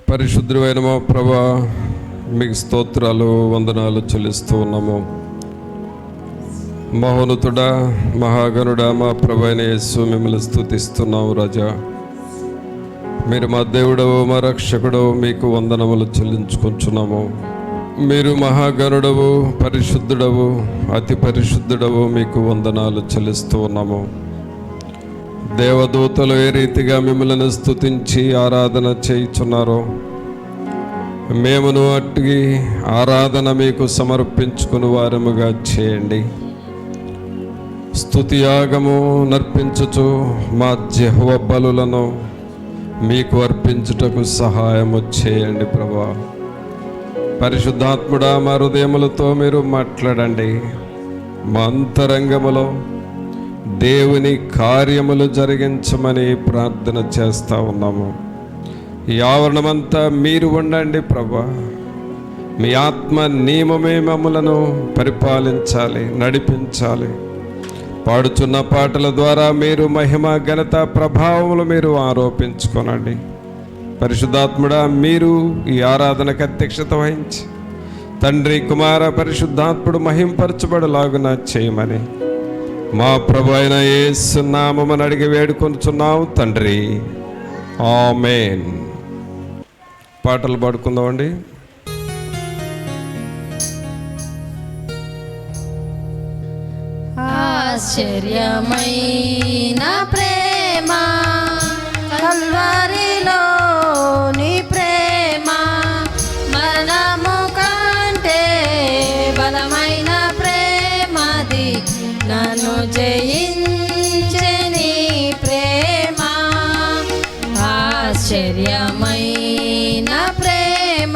పరిశుద్ధమైన మా ప్రభా, మీకు స్తోత్రాలు వందనాలు చెల్లిస్తూ ఉన్నాము. మహోన్నతుడా, మహాగణుడా, మా ప్రభు అయిన యేసు, మిమ్మల్ని స్తుతిస్తున్నాము రాజా. మీరు మా దేవుడవు, మా రక్షకుడవు, మీకు వందనములు చెల్లించుకుంటున్నాము. మీరు మహాగణుడవు, పరిశుద్ధుడవు, అతి పరిశుద్ధుడవు, మీకు వందనాలు చెల్లిస్తూ ఉన్నాము. దేవదూతలు ఏ రీతిగా మిమ్మల్ని స్తుతించి ఆరాధన చేయుచున్నారో, మేమును అట్టి ఆరాధన మీకు సమర్పించుకుని వారముగా చేయండి. స్తుతి యాగము నర్పించుచు మా యెహోవా బలులను మీకు అర్పించుటకు సహాయము చేయండి ప్రభువా. పరిశుద్ధాత్ముడా, మా హృదయములతో మీరు మాట్లాడండి. మా అంతరంగములో దేవుని కార్యములు జరిగించమని ప్రార్థన చేస్తూ ఉన్నాము. ఈ ఆవరణమంతా మీరు ఉండండి ప్రభా. మీ ఆత్మ నియమమే మమ్మలను పరిపాలించాలి, నడిపించాలి. పాడుచున్న పాటల ద్వారా మీరు మహిమ, ఘనత, ప్రభావములు మీరు ఆరోపించుకోనండి. పరిశుద్ధాత్ముడా, మీరు ఈ ఆరాధనకు అధ్యక్షత వహించి తండ్రి, కుమార, పరిశుద్ధాత్ముడు మహింపరచబడులాగున చేయమని మా ప్రభు అయిన యేసు నామమున అడిగి వేడుకొనుచున్నాము తండ్రి, ఆమేన్. పాటలు పాడుకుందామండి. ఆశ్చర్యమైన ప్రేమ, కల్వరిలో నీ ప్రేమ, మరణము కంటే బలమైన ప్రేమది, నన్ను జయించే నీ ప్రేమ. ఆశ్చర్యమైన ప్రేమ.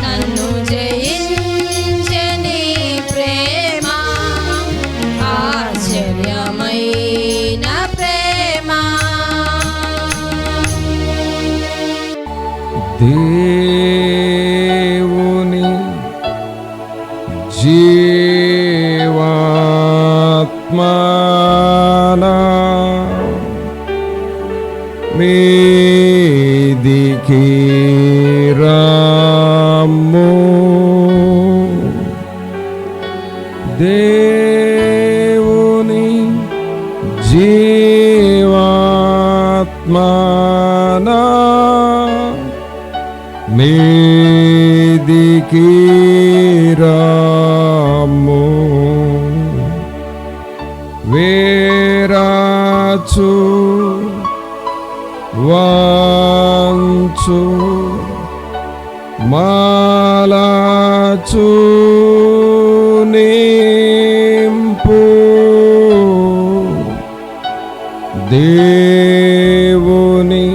నన్ను జయించే నీ ప్రేమ ఆశ్చర్యమైన ప్రేమ. దేవుని జీవాత్మనా మీదికి రాము. దేవుని జీవాత్మనా మీదికి రాము. వేరాచు వాంచు మాలాచు నింపు దేవుని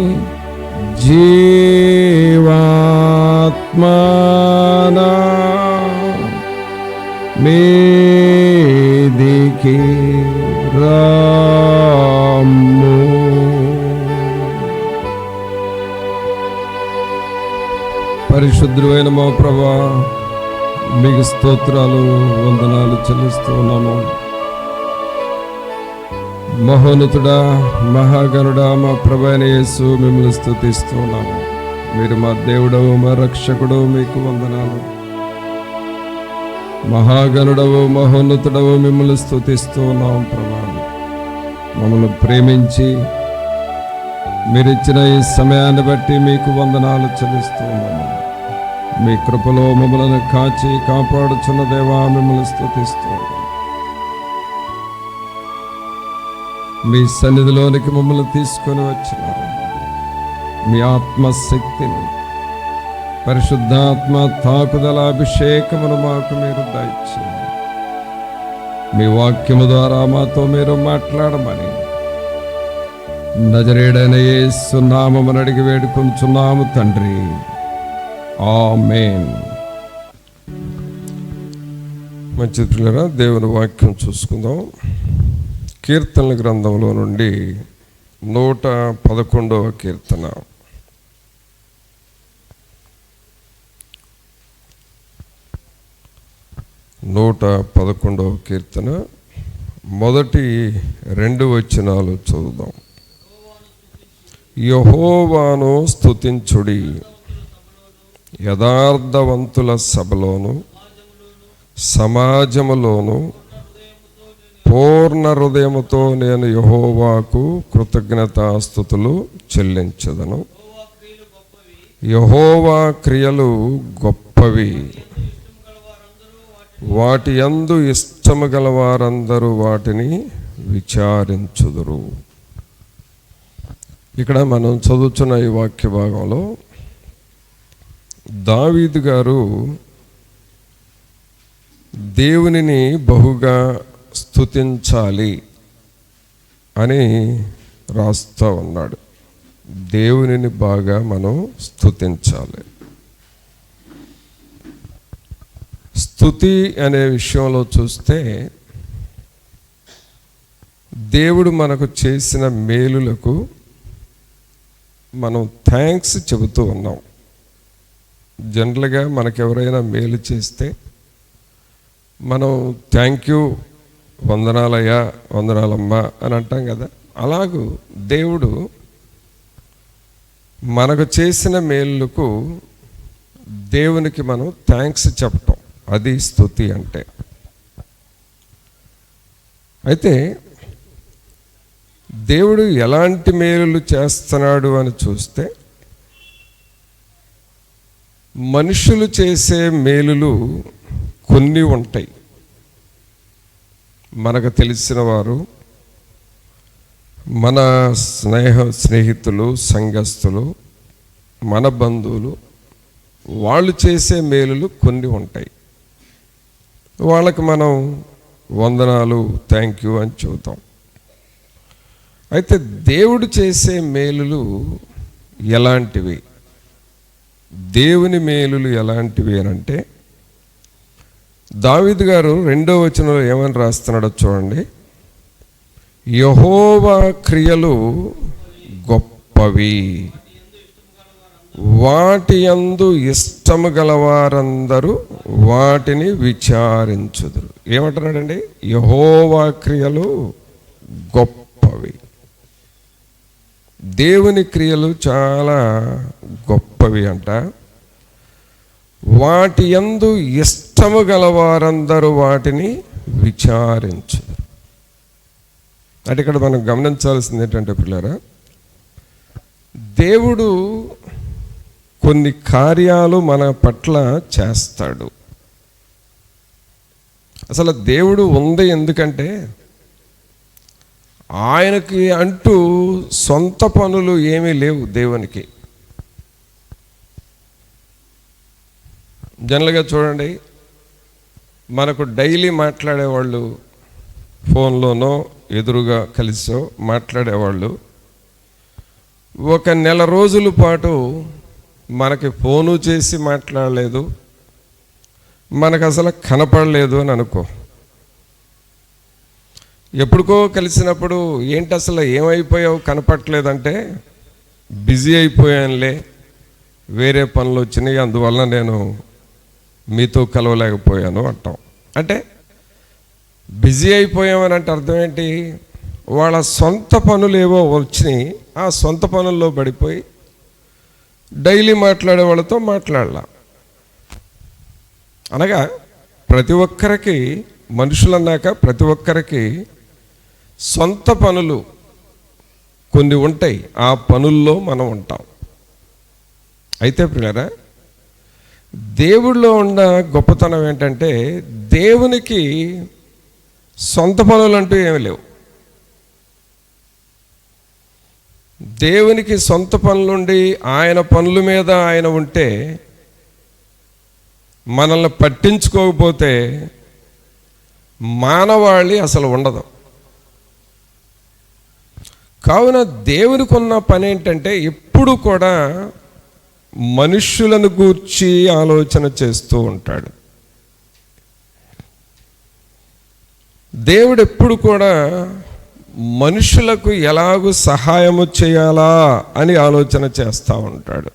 జీవాత్మనా మీదికి రాము. పరిశుద్ధుడైన మా ప్రభువా, మీకు స్తోత్రాలు వందనాలు చెల్లిస్తూ ఉన్నాము. మహోన్నతుడా, మహాగణుడా, మా ప్రభువైన యేసు మిమ్మల్ని స్తుతిస్తూ ఉన్నాము. మీరు మా దేవుడవు, మా రక్షకుడవు, మీకు వందనాలు. మహాగణుడవు, మహోన్నతుడవు, మిమ్మల్ని స్తుతిస్తూ ఉన్నాము ప్రభా. మమ్మల్ని ప్రేమించి మీరిచ్చిన ఈ సమయాన్ని బట్టి మీకు వందనాలు చెల్లిస్తూ ఉన్నాము. మీ కృపలో మమ్మల్ని కాచి కాపాడుచున్న దేవా, మిమ్మల్ని స్తుతిస్తూ ఉన్నాము. మీ సన్నిధిలోనికి మమ్మల్ని తీసుకొని వచ్చినారు. మీ ఆత్మశక్తిని, పరిశుద్ధాత్మ తాకుదల అభిషేకమును మాకు మీరు దయచేయండి. మీ వాక్యము ద్వారా మాతో మీరు మాట్లాడమని నజరేయుడైన యేసు నామమున అడిగి వేడుకొంచున్నాము తండ్రి. ఆమేన్. మంచి పిల్లరా, దేవుని వాక్యం చూసుకుందాం. కీర్తనల గ్రంథంలో నుండి 111వ కీర్తన. నూట 11వ కీర్తన మొదటి 2 వచనాలు చదువుదాం. యెహోవాను స్తుతించుడి, యథార్థవంతుల సభలోను సమాజములోను పూర్ణ హృదయముతో నేను యెహోవాకు కృతజ్ఞతాస్తుతులు చెల్లించదను. యెహోవా క్రియలు గొప్పవి, వాటి యందు ఇష్టము గల వారందరూ వాటిని విచారించుదురు. ఇక్కడ మనం చదువుతున్న ఈ వాక్య భాగంలో దావీదు గారు దేవునిని బహుగా స్తుతించాలి అని రాస్తూ ఉన్నాడు. దేవునిని బాగా మనం స్తుతించాలి. స్తుతి అనే విషయంలో చూస్తే దేవుడు మనకు చేసిన మేలులకు మనం థ్యాంక్స్ చెబుతూ ఉన్నాం. జనరల్గా మనకు ఎవరైనా మేలు చేస్తే మనం థ్యాంక్ యూ, వందనాలయ్యా, వందనాలమ్మా అని అంటాం కదా. అలాగూ దేవుడు మనకు చేసిన మేలులకు దేవునికి మనం థ్యాంక్స్ చెప్పటం, అది స్తుతి అంటే. అయితే దేవుడు ఎలాంటి మేలులు చేస్తున్నాడు అని చూస్తే, మనుషులు చేసే మేలులు కొన్ని ఉంటాయి. మనకు తెలిసిన వారు, మన స్నేహితులు, సంఘస్థులు, మన బంధువులు, వాళ్ళు చేసే మేలులు కొన్ని ఉంటాయి. వాళ్ళకి మనం వందనాలు, థ్యాంక్ యూ అని చెబుతాం. అయితే దేవుడు చేసే మేలులు ఎలాంటివి? దేవుని మేలులు ఎలాంటివి అంటే, దావీదు గారు 2వ వచనంలో ఏమని రాస్తున్నాడో చూడండి. యెహోవా క్రియలు గొప్పవి, వాటి యందు ఇష్టము గలవారందరూ వాటిని విచారించుదురు. ఏమంటున్నాడండి? యెహోవా క్రియలు గొప్పవి. దేవుని క్రియలు చాలా గొప్పవి అంట. వాటి యందు ఇష్టము గలవారందరూ వాటిని విచారించుదురు. అంటే ఇక్కడ మనం గమనించాల్సింది ఏంటంటే పిల్లరా, దేవుడు కొన్ని కార్యాలు మన పట్ల చేస్తాడు. అసలు దేవుడు ఉంది ఎందుకంటే, ఆయనకి అంటూ సొంత పనులు ఏమీ లేవు దేవునికి. జనరల్గా చూడండి, మనకు డైలీ మాట్లాడేవాళ్ళు, ఫోన్లోనో ఎదురుగా కలిసో మాట్లాడేవాళ్ళు, ఒక నెల రోజుల పాటు మనకి ఫోను చేసి మాట్లాడలేదు, మనకు అసలు కనపడలేదు అని అనుకో. ఎప్పుడుకో కలిసినప్పుడు ఏంటి అసలు ఏమైపోయావు కనపడలేదంటే, బిజీ అయిపోయానులే, వేరే పనులు వచ్చినాయి, అందువల్ల నేను మీతో కలవలేకపోయాను అంటాం. అంటే బిజీ అయిపోయామని అంటే అర్థం ఏంటి? వాళ్ళ సొంత పనులు ఏవో వచ్చినాయి, ఆ సొంత పనుల్లో పడిపోయి డైలీ మాట్లాడే వాళ్ళతో మాట్లాడాల. అనగా ప్రతి ఒక్కరికి, మనుషులన్నాక ప్రతి ఒక్కరికి సొంత పనులు కొన్ని ఉంటాయి, ఆ పనుల్లో మనం ఉంటాం. అయితే ప్రియులారా, దేవుడిలో ఉన్న గొప్పతనం ఏంటంటే, దేవునికి సొంత పనులు అంటూ ఏమి లేవు. దేవునికి సొంత పనులుండి ఆయన పనుల మీద ఆయన ఉంటే, మనల్ని పట్టించుకోకపోతే మానవాళి అసలు ఉండదు. కావున దేవునికి ఉన్న పని ఏంటంటే, ఎప్పుడు కూడా మనుష్యులను గూర్చి ఆలోచన చేస్తూ ఉంటాడు. దేవుడు ఎప్పుడు కూడా మనుషులకు ఎలాగూ సహాయము చేయాలా అని ఆలోచన చేస్తూ ఉంటాడు.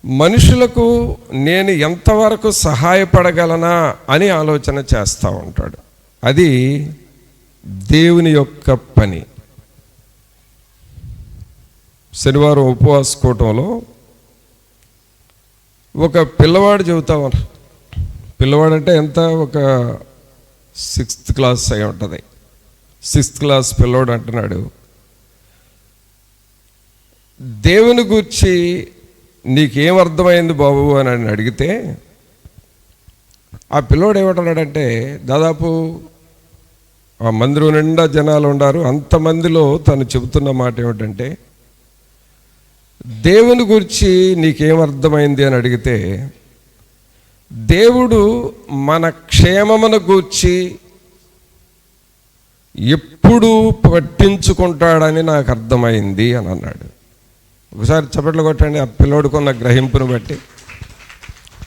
మనుషులకు నేను ఎంతవరకు సహాయపడగలనా అని ఆలోచన చేస్తూ ఉంటాడు. అది దేవుని యొక్క పని. శనివారం ఉపవాస కూటంలో ఒక పిల్లవాడు చెబుతామన్నారు. పిల్లవాడంటే ఎంత, ఒక 6th క్లాస్ అయి ఉంటుంది. 6th క్లాస్ పిల్లవాడు అంటున్నాడు, దేవుని గూర్చి నీకేం అర్థమైంది బాబు అని అడిగితే, ఆ పిల్లోడు ఏమంటున్నాడంటే, దాదాపు ఆ మందిరం నిండా జనాలు ఉన్నారు, అంతమందిలో తను చెబుతున్న మాట ఏమిటంటే, దేవుని గురించి నీకేం అర్థమైంది అని అడిగితే, దేవుడు మన క్షేమమును గూర్చి ఎప్పుడు పట్టించుకుంటాడని నాకు అర్థమైంది అని అన్నాడు. ఒకసారి చప్పట్లు కొట్టండి ఆ పిల్లోడుకున్న గ్రహింపును బట్టి.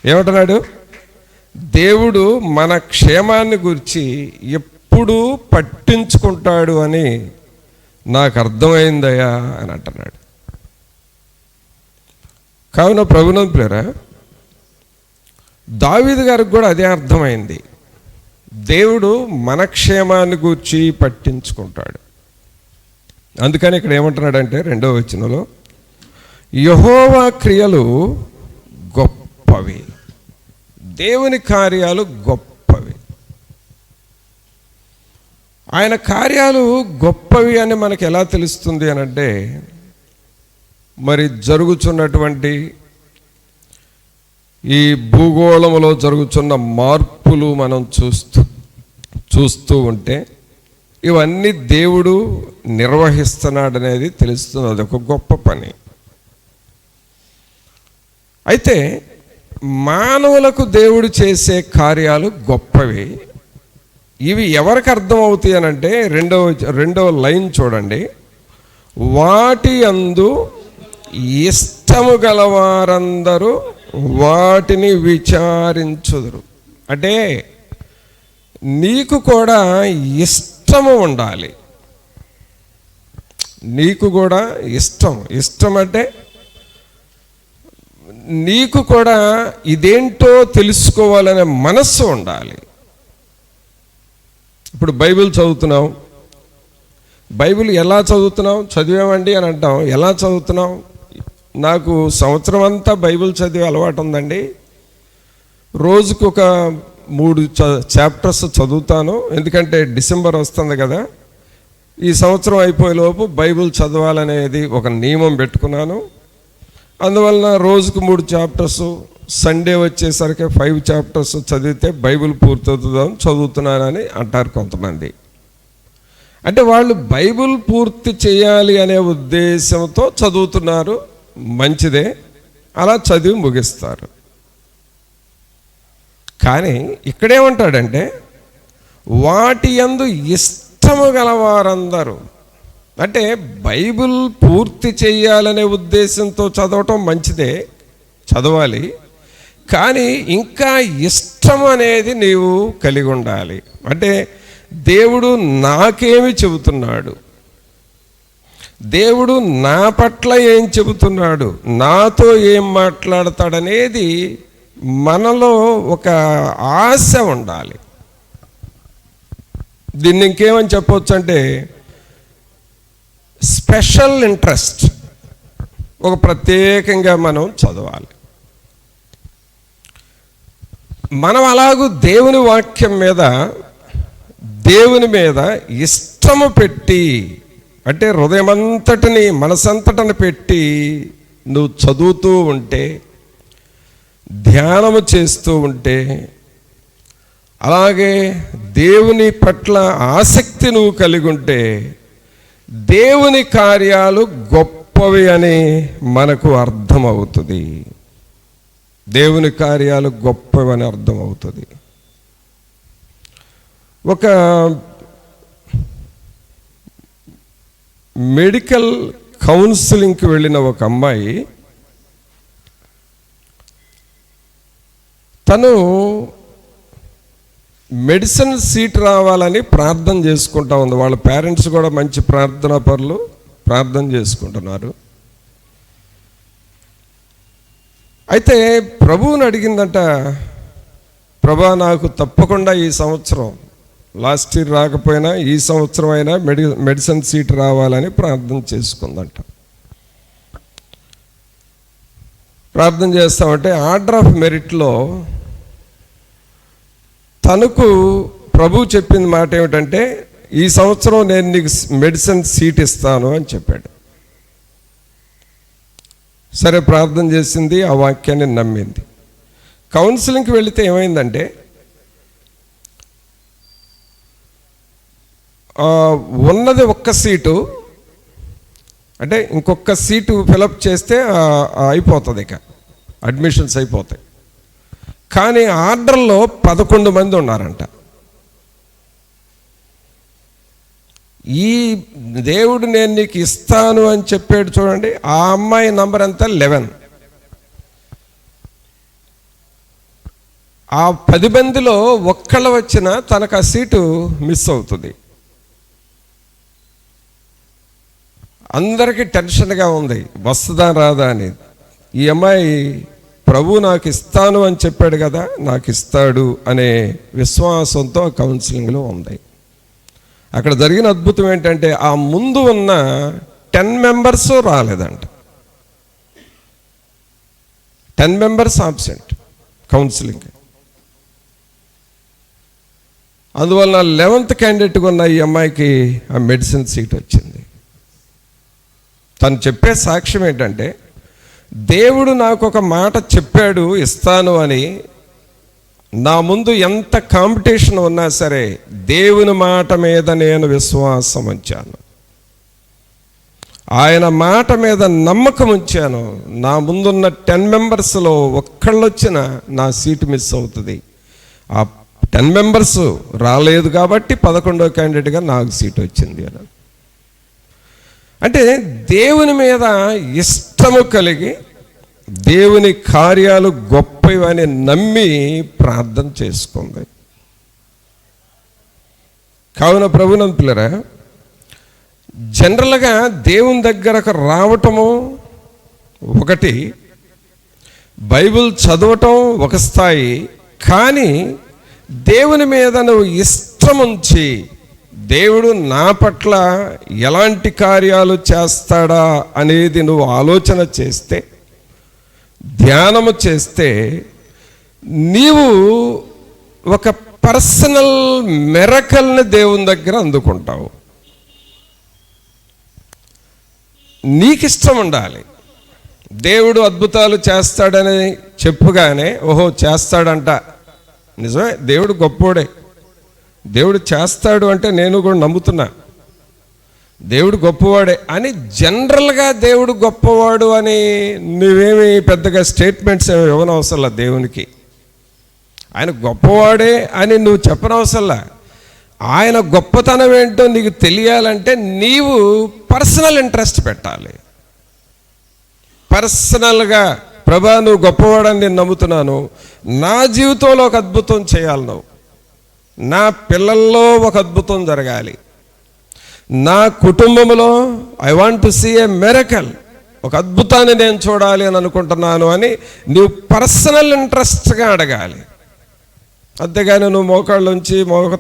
ఏమంటున్నాడు? దేవుడు మన క్షేమాన్ని గురించి ఎప్పుడు పట్టించుకుంటాడు అని నాకు అర్థమైందయ్యా అని అంటున్నాడు. కావున ప్రభునందు ప్రియరా, దావీదు గారికి కూడా అదే అర్థమైంది. దేవుడు మన క్షేమాన్ని గూర్చి పట్టించుకుంటాడు. అందుకని ఇక్కడ ఏమంటున్నాడంటే 2వ వచనంలో, యెహోవా క్రియలు గొప్పవి, దేవుని కార్యాలు గొప్పవి. ఆయన కార్యాలు గొప్పవి అని మనకు ఎలా తెలుస్తుంది అని అంటే, మరి జరుగుతున్నటువంటి ఈ భూగోళంలో జరుగుతున్న మార్పులు మనం చూస్తూ ఉంటే ఇవన్నీ దేవుడు నిర్వహిస్తున్నాడనేది తెలుస్తుంది. అదొక గొప్ప పని. అయితే మానవులకు దేవుడు చేసే కార్యాలు గొప్పవి. ఇవి ఎవరికి అర్థమవుతాయి అని అంటే, రెండవ లైన్ చూడండి, వాటి యందు ఇష్టము గలవారందరూ వాటిని విచారించుదురు. అంటే నీకు కూడా ఇష్టము ఉండాలి. నీకు కూడా ఇష్టం అంటే నీకు కూడా ఇదేంటో తెలుసుకోవాలనే మనస్సు ఉండాలి. ఇప్పుడు బైబిల్ చదువుతున్నాం. బైబిల్ ఎలా చదువుతున్నాం? చదివామండి అని అంటాం. ఎలా చదువుతున్నాం? నాకు సంవత్సరం అంతా బైబిల్ చదివే అలవాటు ఉందండి. రోజుకు ఒక 3 చాప్టర్స్ చదువుతాను. ఎందుకంటే డిసెంబర్ వస్తుంది కదా, ఈ సంవత్సరం అయిపోయేలోపు బైబిల్ చదవాలనేది ఒక నియమం పెట్టుకున్నాను. అందువలన రోజుకు 3 చాప్టర్స్, సండే వచ్చేసరికి 5 చాప్టర్స్ చదివితే బైబిల్ పూర్తవుతుందని చదువుతున్నానని అంటారు కొంతమంది. అంటే వాళ్ళు బైబిల్ పూర్తి చేయాలి అనే ఉద్దేశంతో చదువుతున్నారు. మంచిదే, అలా చదివి ముగిస్తారు. కానీ ఇక్కడేమంటాడంటే వాటి యందు ఇష్టము గలవారందరూ, అంటే బైబిల్ పూర్తి చేయాలనే ఉద్దేశంతో చదవటం మంచిదే, చదవాలి. కానీ ఇంకా ఇష్టం అనేది నీవు కలిగి ఉండాలి. అంటే దేవుడు నాకేమి చెబుతున్నాడు, దేవుడు నా పట్ల ఏం చెబుతున్నాడు, నాతో ఏం మాట్లాడతాడనేది మనలో ఒక ఆశ ఉండాలి. దీన్ని ఇంకేమని చెప్పవచ్చు అంటే స్పెషల్ ఇంట్రెస్ట్. ఒక ప్రత్యేకంగా మనం చదవాలి. మనం అలాగూ దేవుని వాక్యం మీద, దేవుని మీద ఇష్టము పెట్టి, అంటే హృదయమంతటిని మనసంతటిని పెట్టి నువ్వు చదువుతూ ఉంటే, ధ్యానము చేస్తూ ఉంటే, అలాగే దేవుని పట్ల ఆసక్తి నువ్వు కలిగి ఉంటే దేవుని కార్యాలు గొప్పవి అని మనకు అర్థమవుతుంది. దేవుని కార్యాలు గొప్పవి అని అర్థమవుతుంది. ఒక మెడికల్ కౌన్సిలింగ్కి వెళ్ళిన ఒక అమ్మాయి, తను మెడిసిన్ సీట్ రావాలని ప్రార్థన చేసుకుంటా ఉంది. వాళ్ళ పేరెంట్స్ కూడా మంచి ప్రార్థనా పరులు, ప్రార్థన చేసుకుంటున్నారు. అయితే ప్రభువుని అడిగిందంట, ప్రభా నాకు తప్పకుండా ఈ సంవత్సరం, లాస్ట్ ఇయర్ రాకపోయినా ఈ సంవత్సరం అయినా మెడిసిన్ సీట్ రావాలని ప్రార్థన చేసుకుందంట. ప్రార్థన చేస్తామంటే ఆర్డర్ ఆఫ్ మెరిట్లో తనకు ప్రభు చెప్పిన మాట ఏమిటంటే, ఈ సంవత్సరం నేను నీకు మెడిసిన్ సీట్ ఇస్తాను అని చెప్పాడు. సరే ప్రార్థన చేసింది, ఆ వాక్యాన్ని నమ్మింది. కౌన్సిలింగ్కి వెళితే ఏమైందంటే ఉన్నది ఒక్క సీటు, అంటే ఇంకొక సీటు ఫిలప్ చేస్తే అయిపోతుంది, ఇక అడ్మిషన్స్ అయిపోతాయి. కానీ ఆర్డర్లో 11 మంది ఉన్నారంట. ఈ దేవుడు నేను నీకు ఇస్తాను అని చెప్పాడు చూడండి, ఆ అమ్మాయి నంబర్ ఎంత? 11. ఆ 10 మందిలో ఒక్కళ్ళు వచ్చినా తనకు ఆ సీటు మిస్ అవుతుంది. అందరికీ టెన్షన్గా ఉంది, వస్తుందా రాదా అని. ఈ అమ్మాయి ప్రభు నాకు ఇస్తాను అని చెప్పాడు కదా, నాకు ఇస్తాడు అనే విశ్వాసంతో కౌన్సిలింగ్లో ఉంది. అక్కడ జరిగిన అద్భుతం ఏంటంటే ఆ ముందు ఉన్న 10 మెంబర్స్ రాలేదంట. 10 మెంబర్స్ ఆబ్సెంట్ కౌన్సిలింగ్. అందువల్ల 11th క్యాండిడేట్గా ఉన్న ఈ అమ్మాయికి ఆ మెడిసిన్ సీట్ వచ్చింది. తను చెప్పే సాక్ష్యం ఏంటంటే, దేవుడు నాకు ఒక మాట చెప్పాడు ఇస్తాను అని, నా ముందు ఎంత కాంపిటీషన్ ఉన్నా సరే దేవుని మాట మీద నేను విశ్వాసం ఉంచాను, ఆయన మాట మీద నమ్మకం ఉంచాను. నా ముందున్న 10 మెంబర్స్లో ఒక్కళ్ళు వచ్చినా నా సీటు మిస్ అవుతుంది. ఆ 10 మెంబర్స్ రాలేదు కాబట్టి 11వ క్యాండిడేట్గా నాకు సీట్ వచ్చింది అని. అంటే దేవుని మీద ఇష్టము కలిగి దేవుని కార్యాలు గొప్పవని నమ్మి ప్రార్థన చేసుకుంది. కావున ప్రభునందు పిల్లరా, జనరల్గా దేవుని దగ్గరకు రావటము ఒకటి, బైబిల్ చదవటం ఒక స్థాయి, కానీ దేవుని మీద నువ్వు ఇష్టముంచి దేవుడు నా పట్ల ఎలాంటి కార్యాలు చేస్తాడా అనేది నువ్వు ఆలోచన చేస్తే, ధ్యానము చేస్తే, నీవు ఒక పర్సనల్ మిరకల్ని దేవుని దగ్గర అందుకుంటావు. నీకిష్టం ఉండాలి. దేవుడు అద్భుతాలు చేస్తాడని చెప్పుగానే ఓహో చేస్తాడంట, నిజమే, దేవుడు గొప్పోడే, దేవుడు చేస్తాడు అంటే నేను కూడా నమ్ముతున్నా, దేవుడు గొప్పవాడే అని జనరల్గా దేవుడు గొప్పవాడు అని నువ్వేమి పెద్దగా స్టేట్మెంట్స్ ఏమి ఇవ్వనవసరంలా. దేవునికి ఆయన గొప్పవాడే అని నువ్వు చెప్పనవసరంలా. ఆయన గొప్పతనం ఏంటో నీకు తెలియాలంటే నీవు పర్సనల్ ఇంట్రెస్ట్ పెట్టాలి. పర్సనల్గా ప్రభా నువ్వు గొప్పవాడని నేను నమ్ముతున్నాను, నా జీవితంలో ఒక అద్భుతం చేయాలి, నువ్వు నా పిల్లల్లో ఒక అద్భుతం జరగాలి, నా కుటుంబంలో I want to see a miracle, ఒక అద్భుతాన్ని నేను చూడాలి అని అనుకుంటున్నాను అని నువ్వు పర్సనల్ ఇంట్రెస్ట్గా అడగాలి. అంతేగాని నువ్వు మోకాళ్ళుంచి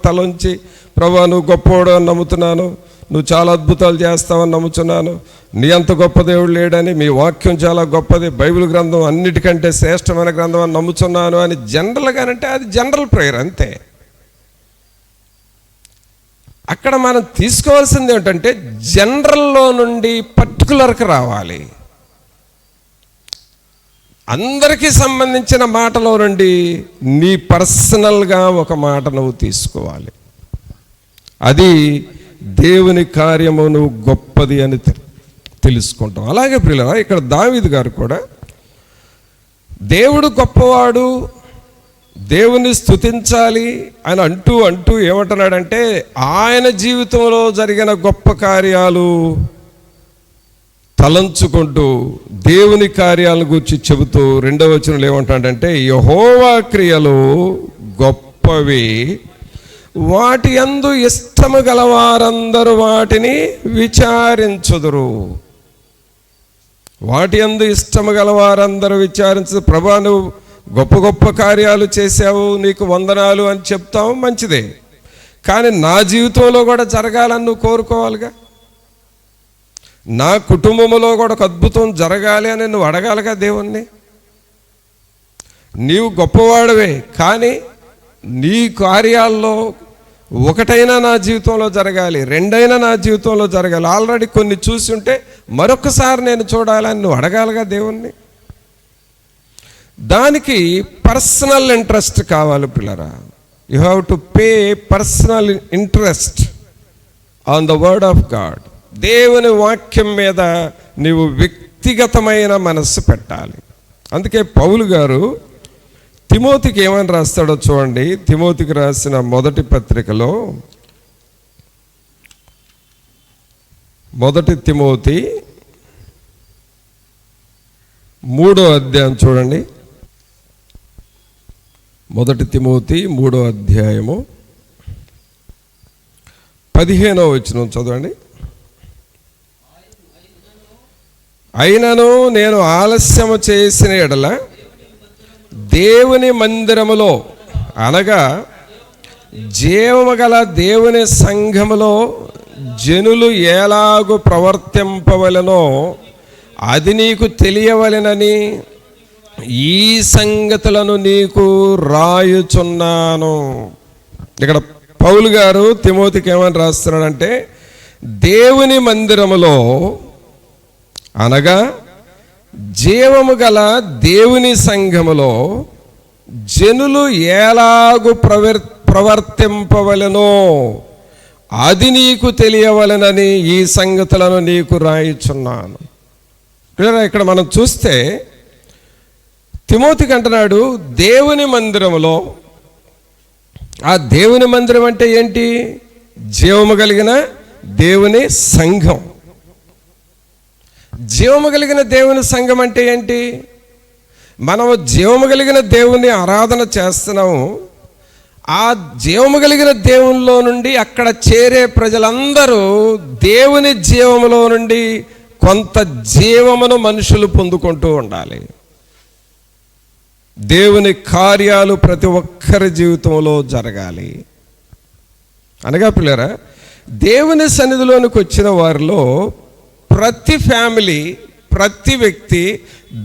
తలంచి ప్రభా నువ్వు గొప్పవాడు అని నమ్ముతున్నాను, నువ్వు చాలా అద్భుతాలు చేస్తావని నమ్ముతున్నాను, నీ అంత గొప్ప దేవుడు లేడని, మీ వాక్యం చాలా గొప్పది, బైబిల్ గ్రంథం అన్నిటికంటే శ్రేష్టమైన గ్రంథం అని నమ్ముతున్నాను అని జనరల్గానంటే అది జనరల్ ప్రేయర్ అంతే. అక్కడ మనం తీసుకోవాల్సింది ఏంటంటే జనరల్లో నుండి పర్టికులర్కి రావాలి. అందరికీ సంబంధించిన మాటలో నుండి నీ పర్సనల్గా ఒక మాట నువ్వు తీసుకోవాలి. అది దేవుని కార్యము నువ్వు గొప్పది అని తెలుసుకుంటావు. అలాగే ప్రియులారా, ఇక్కడ దావీదు గారు కూడా దేవుడు గొప్పవాడు, దేవుని స్తుతించాలి అని అంటూ ఏమంటున్నాడంటే ఆయన జీవితంలో జరిగిన గొప్ప కార్యాలు తలంచుకుంటూ దేవుని కార్యాలను గురించి చెబుతూ 2వ వచనంలో ఏమంటాడంటే యెహోవా క్రియలు గొప్పవి, వాటి యందు ఇష్టము గలవారందరూ వాటిని విచారించుదురు. వాటి యందు ఇష్టము గలవారందరూ విచారించు. ప్రభా నువ్వు గొప్ప గొప్ప కార్యాలు చేసావు, నీకు వందనాలు అని చెప్తావు, మంచిదే, కానీ నా జీవితంలో కూడా జరగాలని నువ్వు కోరుకోవాలిగా, నా కుటుంబంలో కూడా ఒక అద్భుతం జరగాలి అని నువ్వు అడగాలిగా దేవుణ్ణి. నీవు గొప్పవాడవే, కానీ నీ కార్యాల్లో ఒకటైనా నా జీవితంలో జరగాలి, 2 నా జీవితంలో జరగాలి. ఆల్రెడీ కొన్ని చూసి ఉంటే మరొకసారి నేను చూడాలని నువ్వు అడగాలిగా దేవుణ్ణి. దానికి పర్సనల్ ఇంట్రెస్ట్ కావాలి పిల్లరా. You have to pay personal interest on the word of God. దేవుని వాక్యం మీద నీవు వ్యక్తిగతమైన మనస్సు పెట్టాలి. అందుకే పౌలు గారు తిమోతికి ఏమని రాస్తాడో చూడండి. తిమోతికి రాసిన మొదటి పత్రికలో 1 తిమోతి 3వ అధ్యాయం చూడండి. 1 తిమోతి 3వ అధ్యాయము 15వ వచనం చదవండి. అయినను నేను ఆలస్యము చేసిన ఎడల దేవుని మందిరములో అనగా జీవము గల దేవుని సంఘములో జనులు ఎలాగు ప్రవర్తింపవలెనో అది నీకు తెలియవలెనని ఈ సంగతులను నీకు రాయుచున్నాను. ఇక్కడ పౌలు గారు తిమోతికి ఏమని రాస్తున్నాడంటే దేవుని మందిరములో అనగా జీవము గల దేవుని సంఘములో జనులు ఎలాగు ప్రవర్తింపవలెనో అది నీకు తెలియవలెనని ఈ సంగతులను నీకు రాయిచున్నాను. ఇక్కడ మనం చూస్తే తిమోతికి అంటున్నాడు దేవుని మందిరములో. ఆ దేవుని మందిరం అంటే ఏంటి? జీవము కలిగిన దేవుని సంఘం. జీవము కలిగిన దేవుని సంఘం అంటే ఏంటి? మనము జీవము కలిగిన దేవుని ఆరాధన చేస్తున్నాము. ఆ జీవము కలిగిన దేవునిలో నుండి అక్కడ చేరే ప్రజలందరూ దేవుని జీవములో నుండి కొంత జీవమును మనుషులు పొందుకుంటూ ఉండాలి. దేవుని కార్యాలు ప్రతి ఒక్కరి జీవితంలో జరగాలి. అనగా పిల్లరా, దేవుని సన్నిధిలోనికి వచ్చిన వారిలో ప్రతి ఫ్యామిలీ, ప్రతి వ్యక్తి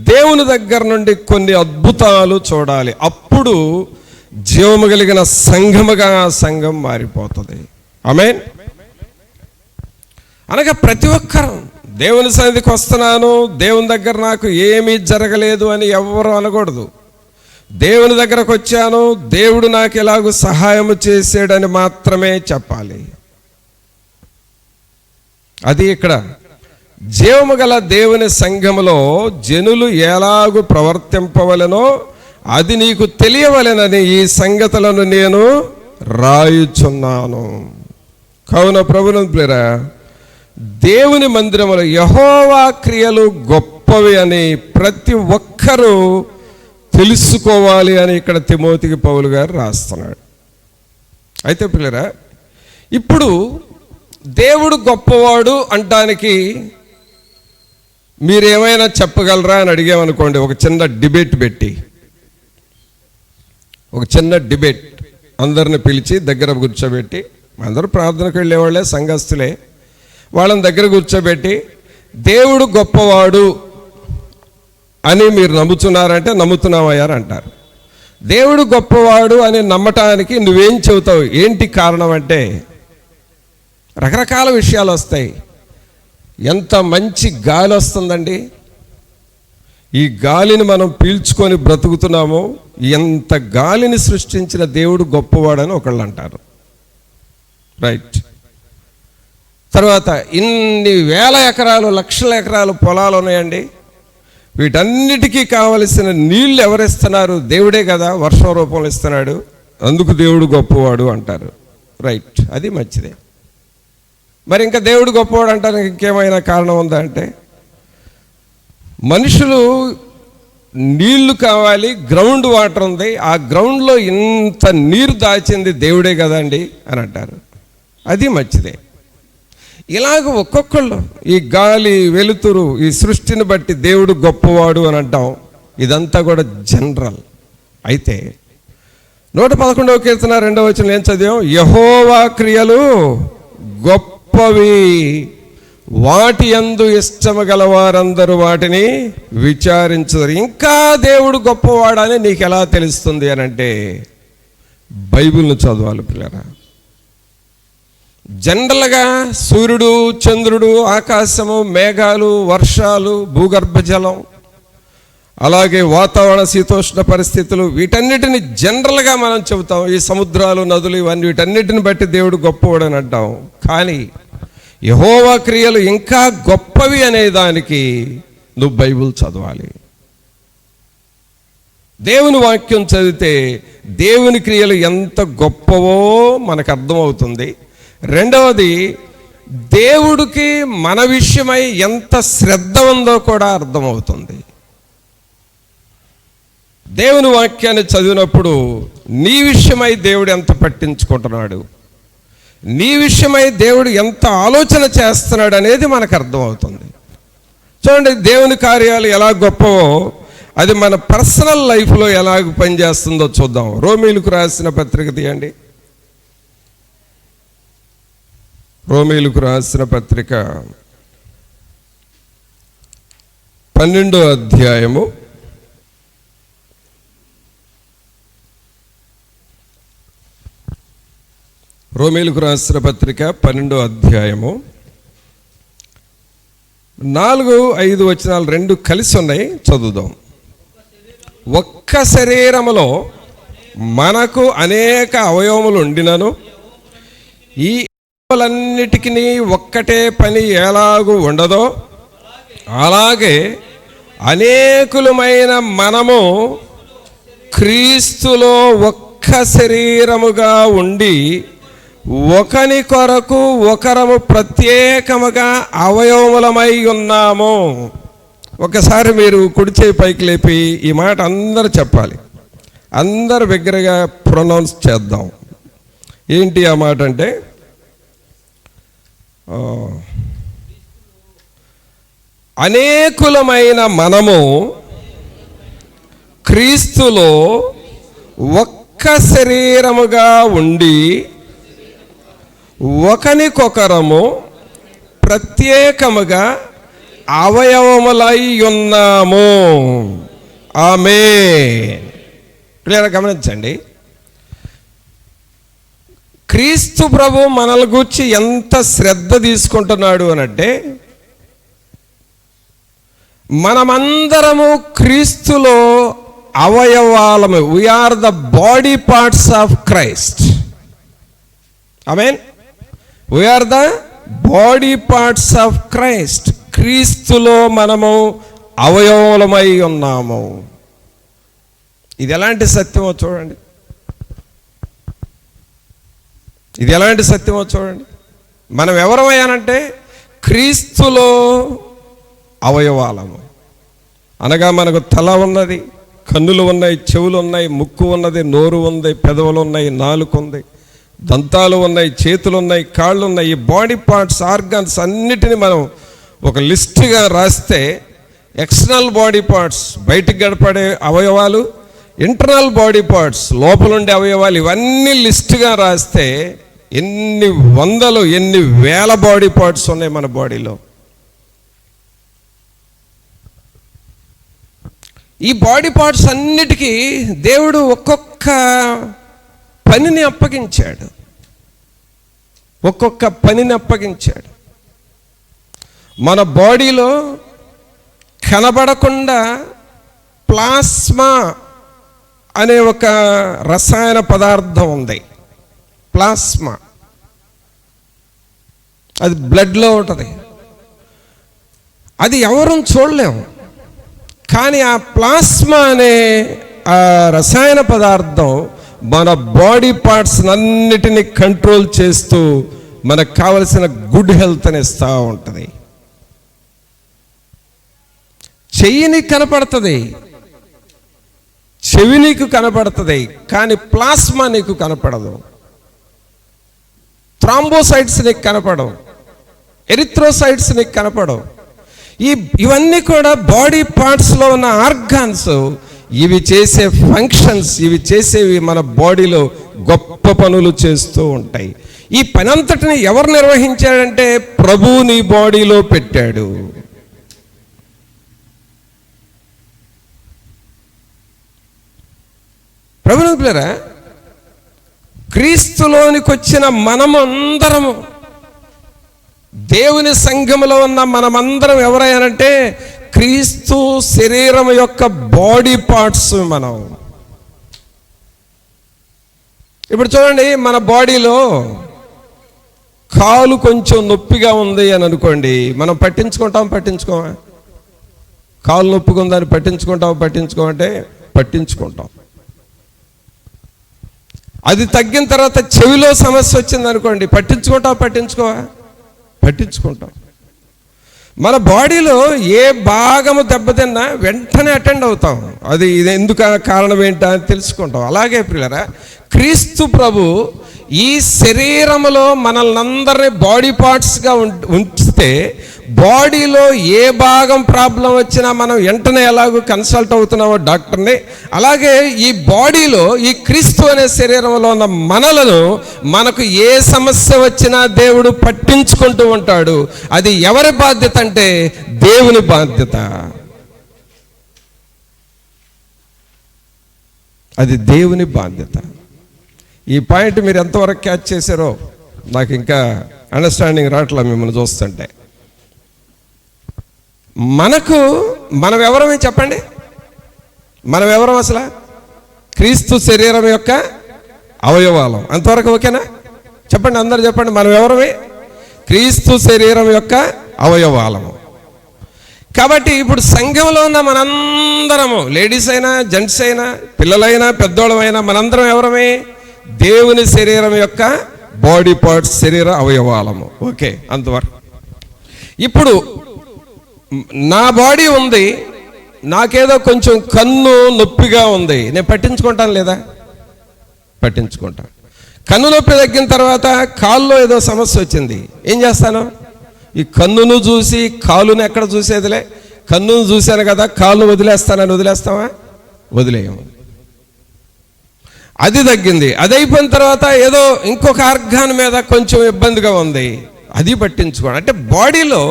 దేవుని దగ్గర నుండి కొన్ని అద్భుతాలు చూడాలి. అప్పుడు జీవము కలిగిన సంఘముగా ఆ సంఘం మారిపోతుంది. ఆమేన్. అనగా ప్రతి ఒక్కరు దేవుని సన్నిధికి వస్తున్నాను, దేవుని దగ్గర నాకు ఏమీ జరగలేదు అని ఎవరు అనకూడదు. దేవుని దగ్గరకు వచ్చాను, దేవుడు నాకు ఎలాగూ సహాయం చేసాడని మాత్రమే చెప్పాలి. అది ఇక్కడ జీవము గల దేవుని సంఘములో జనులు ఎలాగూ ప్రవర్తింపవలెనో అది నీకు తెలియవలెనని ఈ సంగతులను నేను రాయుచున్నాను. కావున ప్రభునందులరా, దేవుని మందిరములో యెహోవా క్రియలు గొప్పవి అని ప్రతి ఒక్కరూ తెలుసుకోవాలి అని ఇక్కడ తిమోతికి పౌలు గారు రాస్తున్నాడు. అయితే పిల్లరా, ఇప్పుడు దేవుడు గొప్పవాడు అంటానికి మీరేమైనా చెప్పగలరా అని అడిగామనుకోండి, ఒక చిన్న డిబేట్ పెట్టి, ఒక చిన్న డిబేట్ అందరిని పిలిచి దగ్గర కూర్చోబెట్టి, అందరూ ప్రార్థనకు వెళ్ళేవాళ్ళే, సంఘస్థులే, వాళ్ళని దగ్గర కూర్చోబెట్టి దేవుడు గొప్పవాడు అని మీరు నమ్ముతున్నారంటే నమ్ముతున్నామయ్యారు అంటారు. దేవుడు గొప్పవాడు అని నమ్మటానికి నువ్వేం చెబుతావు? ఏంటి కారణం అంటే రకరకాల విషయాలు వస్తాయి. ఎంత మంచి గాలి వస్తుందండి, ఈ గాలిని మనం పీల్చుకొని బ్రతుకుతున్నామో, ఎంత గాలిని సృష్టించిన దేవుడు గొప్పవాడని ఒకళ్ళు అంటారు. రైట్. తర్వాత ఇన్ని వేల ఎకరాలు, లక్షల ఎకరాలు పొలాలు ఉన్నాయండి, వీటన్నిటికీ కావలసిన నీళ్ళు ఎవరిస్తున్నారు? దేవుడే కదా, వర్షం రూపంలో ఇస్తున్నాడు, అందుకు దేవుడు గొప్పవాడు అంటారు. రైట్, అది మంచిదే. మరి ఇంకా దేవుడు గొప్పవాడు అంటానికి ఇంకేమైనా కారణం ఉందా అంటే, మనుషులు నీళ్లు కావాలి, గ్రౌండ్ వాటర్ ఉంది, ఆ గ్రౌండ్లో ఇంత నీరు దాచింది దేవుడే కదండి అని అంటారు. అది మంచిదే. ఇలాగ ఒక్కొక్కళ్ళు ఈ గాలి, వెలుతురు, ఈ సృష్టిని బట్టి దేవుడు గొప్పవాడు అని అంటాం. ఇదంతా కూడా జనరల్. అయితే 111వ కీర్తన 2వ వచనం ఏం చదివాం? యెహోవా క్రియలు గొప్పవి, వాటి యందు ఇష్టము గలవారందరూ వాటిని విచారించరు. ఇంకా దేవుడు గొప్పవాడని నీకు ఎలా తెలుస్తుంది అని అంటే బైబిల్ను చదవాలి పిల్లరా. జనరల్గా సూర్యుడు, చంద్రుడు, ఆకాశము, మేఘాలు, వర్షాలు, భూగర్భ జలం, అలాగే వాతావరణ శీతోష్ణ పరిస్థితులు, వీటన్నిటిని జనరల్గా మనం చెబుతాం. ఈ సముద్రాలు, నదులు, ఇవన్నీ వీటన్నిటిని బట్టి దేవుడు గొప్పవాడు అని అంటాం. కానీ యెహోవా క్రియలు ఇంకా గొప్పవి అనే దానికి నువ్వు బైబిల్ చదవాలి. దేవుని వాక్యం చదివితే దేవుని క్రియలు ఎంత గొప్పవో మనకు అర్థమవుతుంది. రెండవది, దేవుడికి మన విషయమై ఎంత శ్రద్ధ ఉందో కూడా అర్థమవుతుంది. దేవుని వాక్యాన్ని చదివినప్పుడు నీ విషయమై దేవుడు ఎంత పట్టించుకుంటున్నాడు, నీ విషయమై దేవుడు ఎంత ఆలోచన చేస్తున్నాడు అనేది మనకు అర్థమవుతుంది. చూడండి, దేవుని కార్యాలు ఎలా గొప్పవో అది మన పర్సనల్ లైఫ్లో ఎలాగ పనిచేస్తుందో చూద్దాం. రోమీలకు రాసిన పత్రిక తీయండి. రోమీలకు రాసిన పత్రిక 12వ అధ్యాయము 12వ అధ్యాయము 4-5 వచనాలు రెండు కలిసి ఉన్నాయి, చదువుదాం. ఒక్క శరీరములో మనకు అనేక అవయవములు ఉండినను ఈ అవయవములన్నిటికీ ఒక్కటే పని ఎలాగూ ఉండదో అలాగే అనేకులమైన మనము క్రీస్తులో ఒక్క శరీరముగా ఉండి ఒకని కొరకు ఒకరము ప్రత్యేకముగా అవయవములమై ఉన్నాము. ఒకసారి మీరు కుడి చేయి పైకి లేపి ఈ మాట అందరూ చెప్పాలి. అందరు బిగ్గరగా ప్రొనౌన్స్ చేద్దాం. ఏంటి ఆ మాట అంటే, అనేకులమైన మనము క్రీస్తులో ఒక్క శరీరముగా ఉండి ఒకనికొకరము ప్రత్యేకముగా అవయవములై ఉన్నాము. ఆమేన్. ప్రియరా గమనించండి, క్రీస్తు ప్రభు మనల్ని గూర్చి ఎంత శ్రద్ధ తీసుకుంటున్నాడు అనంటే, మనమందరము క్రీస్తులో అవయవాలము. We are the body parts of Christ. Amen. We are the body parts of Christ. క్రీస్తులో మనము అవయవములమై ఉన్నాము. ఇది ఎలాంటి సత్యమో చూడండి. ఇది ఎలాంటి సత్యమో చూడండి. మనం ఎవరమయ్యానంటే క్రీస్తులో అవయవాలము. అనగా మనకు తల ఉన్నది, కన్నులు ఉన్నాయి, చెవులు ఉన్నాయి, ముక్కు ఉన్నది, నోరు ఉంది, పెదవులు ఉన్నాయి, నాలుక ఉంది, దంతాలు ఉన్నాయి, చేతులు ఉన్నాయి, కాళ్ళు ఉన్నాయి. ఈ బాడీ పార్ట్స్, ఆర్గాన్స్ అన్నిటిని మనం ఒక లిస్టుగా రాస్తే, ఎక్స్టర్నల్ బాడీ పార్ట్స్ బయటికి గడపడే అవయవాలు, ఇంటర్నల్ బాడీ పార్ట్స్ లోపలుండే అవయవాలు, ఇవన్నీ లిస్టుగా రాస్తే ఎన్ని వందలు, ఎన్ని వేల బాడీ పార్ట్స్ ఉన్నాయి మన బాడీలో. ఈ బాడీ పార్ట్స్ అన్నిటికీ దేవుడు ఒక్కొక్క పనిని అప్పగించాడు. ఒక్కొక్క పనిని అప్పగించాడు. మన బాడీలో కనబడకుండా ప్లాస్మా అనే ఒక రసాయన పదార్థం ఉంది. ప్లాస్మా అది బ్లడ్లో ఉంటుంది. అది ఎవరూ చూడలేము. కానీ ఆ ప్లాస్మా అనే ఆ రసాయన పదార్థం మన బాడీ పార్ట్స్ అన్నిటినీ కంట్రోల్ చేస్తూ మనకు కావలసిన గుడ్ హెల్త్ అని ఇస్తూ ఉంటుంది. చెయ్యి నీకు కనపడుతుంది, చెవి నీకు కనపడుతుంది, కానీ ప్లాస్మా నీకు కనపడదు. థ్రాంబోసైట్స్ నీకు కనపడవు, ఎరిథ్రోసైట్స్ నీకు కనపడవు. ఇవన్నీ కూడా బాడీ పార్ట్స్లో ఉన్న ఆర్గాన్స్. ఇవి చేసే ఫంక్షన్స్, ఇవి చేసేవి మన బాడీలో గొప్ప పనులు చేస్తూ ఉంటాయి. ఈ పని అంతటిని ఎవరు నిర్వహించాడంటే ప్రభు నీ బాడీలో పెట్టాడు. ప్రభువుని పిల్లరా, క్రీస్తులోనికి వచ్చిన మనమందరము, దేవుని సంఘములో ఉన్న మనమందరం ఎవరైనారంటే క్రీస్తు శరీరం యొక్క బాడీ పార్ట్స్ మనం. ఇప్పుడు చూడండి, మన బాడీలో కాలు కొంచెం నొప్పిగా ఉంది అని అనుకోండి, మనం పట్టించుకోమా? కాలు నొప్పిగా ఉందని పట్టించుకోమంటే పట్టించుకుంటాం. అది తగ్గిన తర్వాత చెవిలో సమస్య వచ్చింది అనుకోండి, పట్టించుకుంటాం. మన బాడీలో ఏ భాగము దెబ్బతిన్నా వెంటనే అటెండ్ అవుతాం. ఇది ఎందుకు, కారణం ఏంటా అని తెలుసుకుంటాం. అలాగే ప్రియులారా, క్రీస్తు ప్రభు ఈ శరీరములో మనల్ని అందరినీ బాడీ పార్ట్స్గా ఉంచితే, బాడీలో ఏ భాగం ప్రాబ్లం వచ్చినా మనం వెంటనే ఎలాగో కన్సల్ట్ అవుతున్నామో డాక్టర్ని, అలాగే ఈ బాడీలో ఈ క్రీస్తు అనే శరీరంలో ఉన్న మనలను మనకు ఏ సమస్య వచ్చినా దేవుడు పట్టించుకుంటూ ఉంటాడు. అది ఎవరి బాధ్యత అంటే దేవుని బాధ్యత. అది దేవుని బాధ్యత. ఈ పాయింట్ మీరు ఎంతవరకు క్యాచ్ చేశారో నాకు ఇంకా అండర్స్టాండింగ్ రావట్లా మిమ్మల్ని చూస్తుంటే. మనం ఎవరమే చెప్పండి, మనం ఎవరం అసలు? క్రీస్తు శరీరం యొక్క అవయవాలం. అంతవరకు ఓకేనా? చెప్పండి, అందరు చెప్పండి, మనం ఎవరమే? క్రీస్తు శరీరం యొక్క అవయవాలము. కాబట్టి ఇప్పుడు సంఘంలో ఉన్న మనందరము, లేడీస్ అయినా జెంట్స్ అయినా పిల్లలైనా పెద్దోళ్ళమైనా, మనందరం ఎవరమే? దేవుని శరీరం యొక్క బాడీ పార్ట్స్, శరీర అవయవాలము. ఓకే, అంతవరకు. ఇప్పుడు నా బాడీ ఉంది, నాకేదో కొంచెం కన్ను నొప్పిగా ఉంది, నేను పట్టించుకుంటాను లేదా? పట్టించుకుంటాను. కన్ను నొప్పి తగ్గిన తర్వాత కాల్లో ఏదో సమస్య వచ్చింది, ఏం చేస్తాను? ఈ కన్నును చూసి కాలును ఎక్కడ చూసేదిలే, కన్నును చూశాను కదా కాలును వదిలేస్తానని వదిలేస్తావా? వదిలేయము. అది తగ్గింది. అది అయిపోయిన తర్వాత ఏదో ఇంకొక ఆర్గాన్ మీద కొంచెం ఇబ్బందిగా ఉంది, అది పట్టించుకోండి. అంటే బాడీలో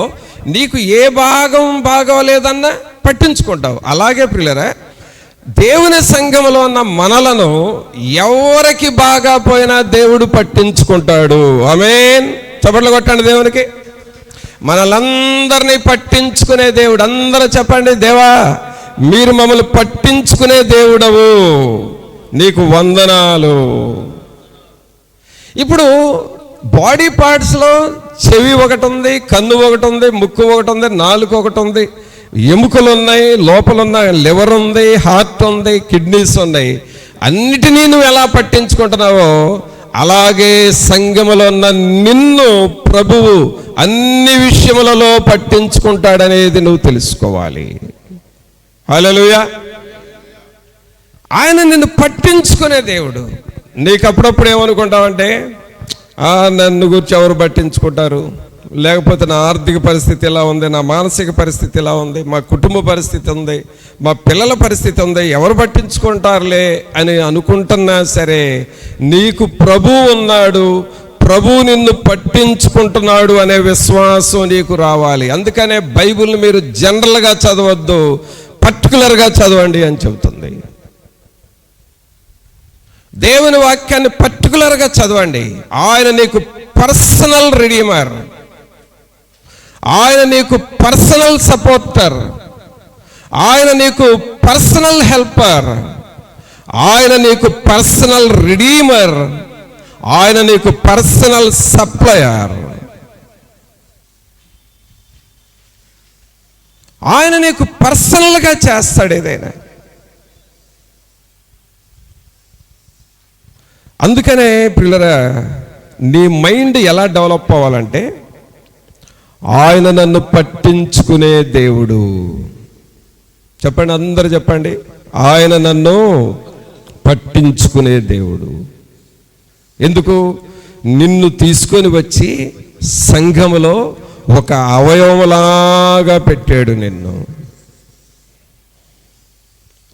నీకు ఏ భాగం బాగోలేదన్నా పట్టించుకుంటావు. అలాగే ప్రియులారా, దేవుని సంఘములో ఉన్న మనలను ఎవరికి బాగా పోయినా దేవుడు పట్టించుకుంటాడు. ఆమేన్. చప్పట్లు కొట్టండి దేవునికి. మనలందరినీ పట్టించుకునే దేవుడు. అందరూ చెప్పండి, దేవా మీరు మమ్మల్ని పట్టించుకునే దేవుడవు, నీకు వందనాలు. ఇప్పుడు బాడీ పార్ట్స్లో చెవి ఒకటి ఉంది, కన్ను ఒకటి ఉంది, ముక్కు ఒకటి ఉంది, నాలుక ఒకటి ఉంది, ఎముకలు ఉన్నాయి, లోపల ఉన్న లివర్ ఉంది, హార్ట్ ఉంది, కిడ్నీస్ ఉన్నాయి. అన్నిటినీ నువ్వు ఎలా పట్టించుకుంటున్నావో అలాగే సంఘములో ఉన్న నిన్ను ప్రభువు అన్ని విషయములలో పట్టించుకుంటాడనేది నువ్వు తెలుసుకోవాలి. హల్లెలూయా. ఆయన నిన్ను పట్టించుకునే దేవుడు. నీకు అప్పుడప్పుడు ఏమనుకుంటావంటే, నన్ను గురించి ఎవరు పట్టించుకుంటారు, లేకపోతే నా ఆర్థిక పరిస్థితి ఎలా ఉంది, నా మానసిక పరిస్థితి ఎలా ఉంది, మా కుటుంబ పరిస్థితి ఉంది, మా పిల్లల పరిస్థితి ఉంది, ఎవరు పట్టించుకుంటారులే అని అనుకుంటున్నా సరే, నీకు ప్రభువు ఉన్నాడు, ప్రభువు నిన్ను పట్టించుకుంటున్నాడు అనే విశ్వాసం నీకు రావాలి. అందుకనే బైబిల్ని మీరు జనరల్గా చదవద్దు, పర్టికులర్గా చదవండి అని చెబుతుంది. దేవుని వాక్యాన్ని పర్టికులర్గా చదవండి. ఆయన నీకు పర్సనల్ రిడీమర్, ఆయన నీకు పర్సనల్ సపోర్టర్, ఆయన నీకు పర్సనల్ హెల్పర్, ఆయన నీకు పర్సనల్ రిడీమర్, ఆయన నీకు పర్సనల్ సప్లయర్. ఆయన నీకు పర్సనల్గా చేస్తాడు ఏదైనా. అందుకనే పిల్లరా, నీ మైండ్ ఎలా డెవలప్ అవ్వాలంటే, ఆయన నన్ను పట్టించుకునే దేవుడు. చెప్పండి, అందరు చెప్పండి, ఆయన నన్ను పట్టించుకునే దేవుడు. ఎందుకు? నిన్ను తీసుకొని వచ్చి సంఘములో ఒక అవయవములాగా పెట్టాడు నిన్ను.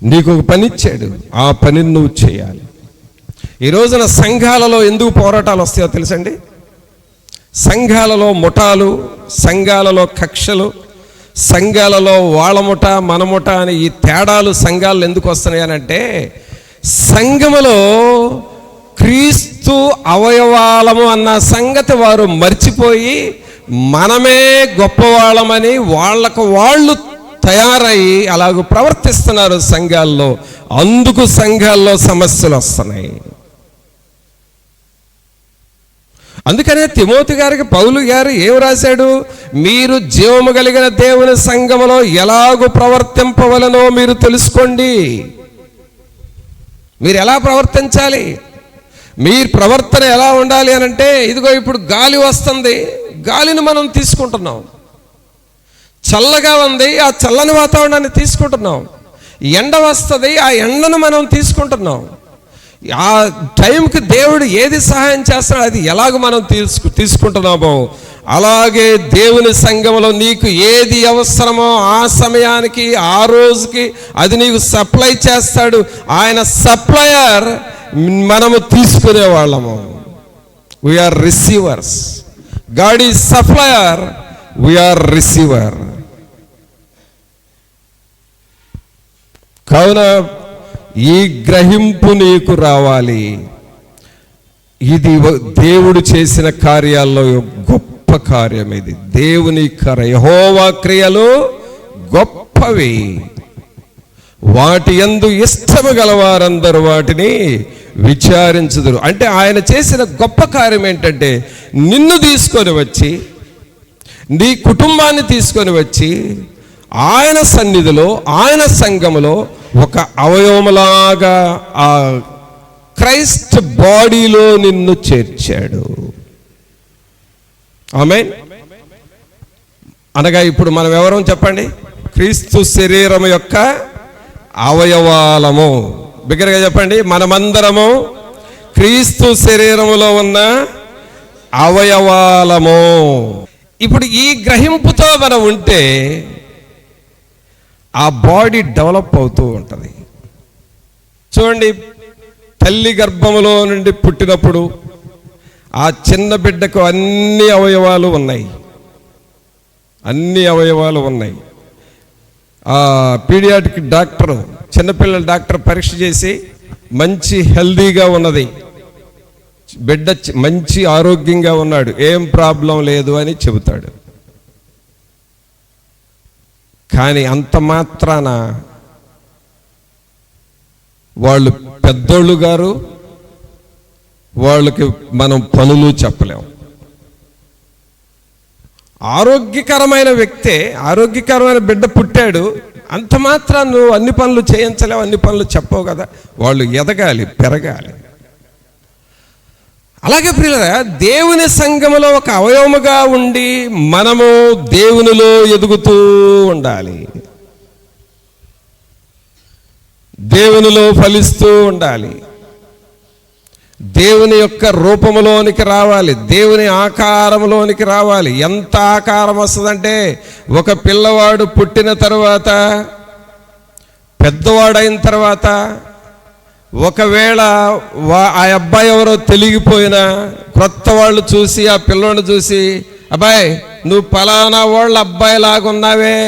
నీకు ఒక పని ఇచ్చాడు, ఆ పనిని నువ్వు చేయాలి. ఈ రోజున సంఘాలలో ఎందుకు పోరాటాలు వస్తాయో తెలుసండి? సంఘాలలో ముఠాలు, సంఘాలలో కక్షలు, సంఘాలలో వాళ్ళ ముఠ మన ముఠ అని ఈ తేడాలు సంఘాలు ఎందుకు వస్తున్నాయనంటే, సంఘములో క్రీస్తు అవయవాలము అన్న సంగతి వారు మర్చిపోయి మనమే గొప్పవాళ్ళమని వాళ్ళకు వాళ్ళు తయారయ్యి అలాగూ ప్రవర్తిస్తున్నారు సంఘాల్లో. అందుకు సంఘాల్లో సమస్యలు వస్తున్నాయి. అందుకనే తిమోతి గారికి పౌలు గారు ఏం రాశాడు? మీరు జీవము కలిగిన దేవుని సంఘములో ఎలాగూ ప్రవర్తింపవలనో మీరు తెలుసుకోండి. మీరు ఎలా ప్రవర్తించాలి, మీ ప్రవర్తన ఎలా ఉండాలి అని అంటే, ఇదిగో ఇప్పుడు గాలి వస్తుంది, గాలిని మనం తీసుకుంటున్నాం. చల్లగా ఉంది, ఆ చల్లని వాతావరణాన్ని తీసుకుంటున్నాం. ఎండ వస్తుంది, ఆ ఎండను మనం తీసుకుంటున్నాం. ఆ టైంకి దేవుడు ఏది సహాయం చేస్తాడో అది ఎలాగ మనం తీసుకుంటున్నామో అలాగే దేవుని సంఘంలో నీకు ఏది అవసరమో ఆ సమయానికి ఆ రోజుకి అది నీకు సప్లై చేస్తాడు. ఆయన సప్లయర్, మనము తీసుకునే వాళ్ళము. We are receivers. God is supplier, we are receiver. కావున ఈ గ్రహింపు నీకు రావాలి. ఇది దేవుడు చేసిన కార్యాల్లో గొప్ప కార్యం. ఇది దేవుని యెహోవా క్రియలు గొప్పవి, వాటి యందు ఇష్టము గలవారందరూ వాటిని విచారించుదురు. అంటే ఆయన చేసిన గొప్ప కార్యం ఏంటంటే, నిన్ను తీసుకొని వచ్చి, నీ కుటుంబాన్ని తీసుకొని వచ్చి ఆయన సన్నిధిలో, ఆయన సంఘములో ఒక అవయవములాగా ఆ క్రైస్ట్ బాడీలో నిన్ను చేర్చాడు. ఆమేన్. అనగా ఇప్పుడు మనం ఎవరం చెప్పండి? క్రీస్తు శరీరం యొక్క అవయవాలము. బిగ్గరగా చెప్పండి, మనమందరము క్రీస్తు శరీరములో ఉన్న అవయవాలము. ఇప్పుడు ఈ గ్రహింపుతో మనం ఉంటే ఆ బాడీ డెవలప్ అవుతూ ఉంటుంది. చూడండి, తల్లి గర్భములో నుండి పుట్టినప్పుడు ఆ చిన్న బిడ్డకు అన్ని అవయవాలు ఉన్నాయి. ఆ పీడియాట్రిక్ డాక్టర్, చిన్నపిల్లల డాక్టర్ పరీక్ష చేసి మంచి హెల్దీగా ఉన్నది, బిడ్డ మంచి ఆరోగ్యంగా ఉన్నాడు, ఏం ప్రాబ్లం లేదు అని చెబుతాడు. కానీ అంత మాత్రాన వాళ్ళు పెద్దోళ్ళు గారు, వాళ్ళకి మనం పనులు చెప్పలేం. ఆరోగ్యకరమైన వ్యక్తే, ఆరోగ్యకరమైన బిడ్డ పుట్టాడు, అంత మాత్రం నువ్వు అన్ని పనులు చేయించలేవు, అన్ని పనులు చెప్పవు కదా. వాళ్ళు ఎదగాలి, పెరగాలి. అలాగే ప్రియులారా, దేవుని సంఘములో ఒక అవయవముగా ఉండి మనము దేవునిలో ఎదుగుతూ ఉండాలి, దేవునిలో ఫలిస్తూ ఉండాలి, దేవుని యొక్క రూపములోనికి రావాలి, దేవుని ఆకారంలోనికి రావాలి. ఎంత ఆకారం వస్తుందంటే, ఒక పిల్లవాడు పుట్టిన తర్వాత, పెద్దవాడైన తర్వాత, ఒకవేళ ఆ అబ్బాయి ఎవరో తెలిగిపోయినా క్రొత్త వాళ్ళు చూసి ఆ పిల్లోని చూసి, అబ్బాయి నువ్వు పలానా వాళ్ళ అబ్బాయి లాగున్నావే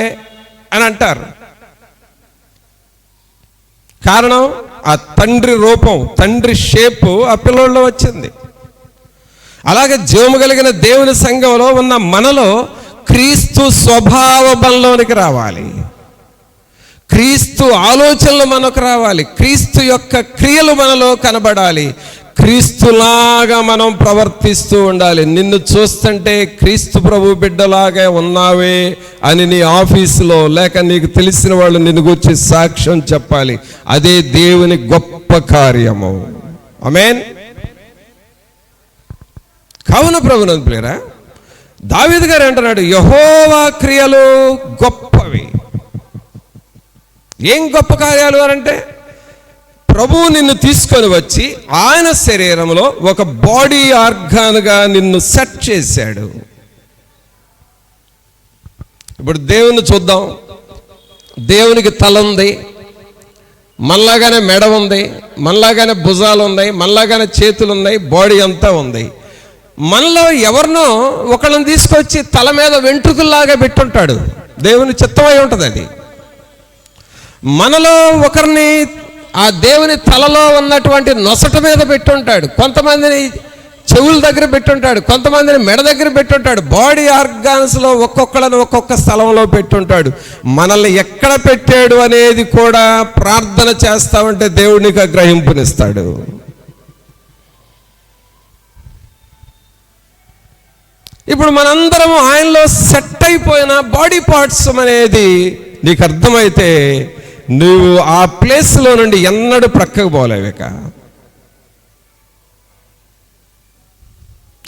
అని అంటారు. కారణం ఆ తండ్రి రూపం, తండ్రి షేపు ఆ పిల్లోళ్ళలో వచ్చింది. అలాగే జీవము కలిగిన దేవుని సంఘంలో ఉన్న మనలో క్రీస్తు స్వభావ బలంలోనికి రావాలి, క్రీస్తు ఆలోచనలు మనకు రావాలి, క్రీస్తు యొక్క క్రియలు మనలో కనబడాలి, క్రీస్తులాగా మనం ప్రవర్తిస్తూ ఉండాలి. నిన్ను చూస్తుంటే క్రీస్తు ప్రభు బిడ్డలాగా ఉన్నావే అని నీ ఆఫీసులో లేక నీకు తెలిసిన వాళ్ళు నిన్ను గురించి సాక్ష్యం చెప్పాలి. అదే దేవుని గొప్ప కార్యము. ఆమేన్. కావున ప్రభునందు ప్రియరా, దావీదు గారు అంటున్నాడు, యెహోవా క్రియలు గొప్పవి. ఏం గొప్ప కార్యాలు అంటే, ప్రభువు నిన్ను తీసుకొని వచ్చి ఆయన శరీరంలో ఒక బాడీ ఆర్గాన్గా నిన్ను సెట్ చేశాడు. ఇప్పుడు దేవుని చూద్దాం. దేవునికి తల ఉంది, మనలాగానే మెడ ఉంది, మనలాగానే భుజాలు ఉన్నాయి, మనలాగానే చేతులు ఉన్నాయి, బాడీ అంతా ఉంది. మనలో ఎవరినో ఒకళ్ళని తీసుకొచ్చి తల మీద వెంట్రుకల్లాగా పెట్టుంటాడు. దేవుని చిత్తమై ఉంటుంది అది. మనలో ఒకరిని ఆ దేవుని తలలో ఉన్నటువంటి నొసట మీద పెట్టుంటాడు, కొంతమందిని చెవుల దగ్గర పెట్టుంటాడు, కొంతమందిని మెడ దగ్గర పెట్టుంటాడు. బాడీ ఆర్గాన్స్లో ఒక్కొక్కళ్ళని ఒక్కొక్క స్థలంలో పెట్టుంటాడు. మనల్ని ఎక్కడ పెట్టాడు అనేది కూడా ప్రార్థన చేస్తామంటే దేవునికి గ్రహింపునిస్తాడు. ఇప్పుడు మనందరం ఆయనలో సెట్ అయిపోయిన బాడీ పార్ట్స్ అనేది నీకు అర్థమైతే నువ్వు ఆ ప్లేస్లో నుండి ఎన్నడూ ప్రక్కకు పోలేవిక,